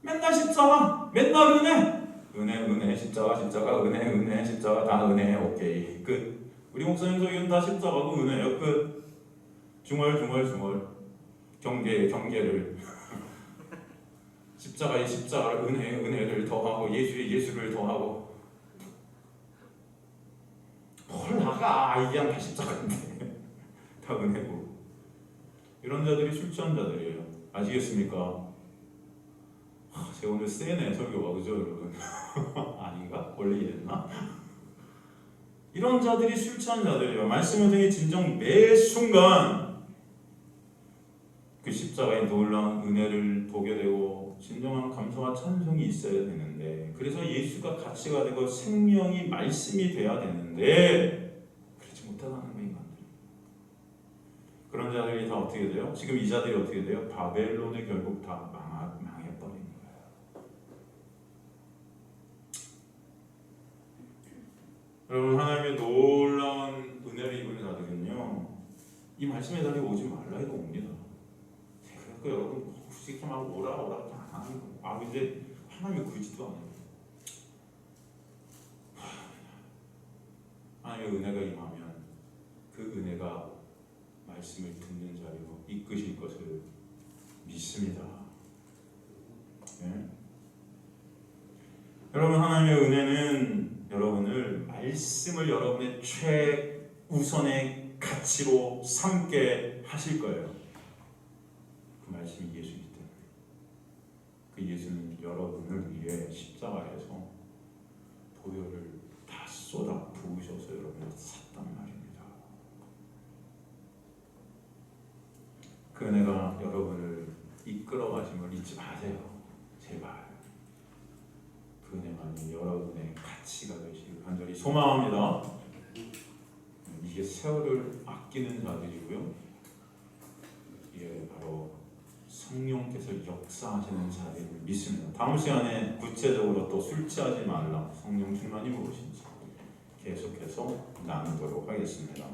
Speaker 2: 맨날 십자가, 맨날 은혜, 십자가, 은혜, 십자가, 다 은혜, 오케이 끝. 우리 목사님 소리는 다 십자가고 은혜요 끝. 중얼, 경계를 십자가에 십자가를 은혜를 더하고 예수에 예수를 더하고 뭘 나가 이게 한 80자인데 다 은혜고. 이런 자들이 술 취한 자들이에요. 아시겠습니까? 제가 오늘 세네 설교가 그죠 여러분? 아닌가? 원래 이랬나? 이런 자들이 술 취한 자들이에요. 말씀을 통해 진정 매 순간 그 십자가의 놀라운 은혜를 보게 되고 진정한 감사와 찬송이 있어야 되는데, 그래서 예수가 가치가 되고 생명이 말씀이 돼야 되는데 그렇지 못하다는 거예요. 인간들이. 그런 자들이 다 어떻게 돼요? 지금 이 자들이 어떻게 돼요? 바벨론에 결국 다 망해버리는 거예요. 여러분, 하나님의 놀라운 은혜를 입은 자들은요 이 말씀의 자리에 오지 말라 해도 옵니다. 그러니까 여러분 굳이 이렇게 막 오라 안 하는 거. 이제 하나님이 그러지도 않아요. 하나님의 은혜가 임하면 그 은혜가 말씀을 듣는 자리로 이끄실 것을 믿습니다. 네? 여러분, 하나님의 은혜는 여러분을 말씀을 여러분의 최우선의 가치로 삼게 하실 거예요. 그 말씀이 예수이기 때문에. 그 예수는 여러분을 위해 십자가에서 보혈을 다 쏟아 부으셔서 여러분을 샀단 말입니다. 그 은혜가 여러분을 이끌어 가심을 잊지 마세요. 제발. 그 은혜만이 여러분의 가치가 되시길 간절히 소망합니다. 이게 세월을 아끼는 자들이고요. 이게 바로 성령께서 역사하시는 자리를 믿습니다. 다음 시간에 구체적으로 또 술 취하지 말라, 성령 충만이 무엇인지 계속해서 나누도록 하겠습니다.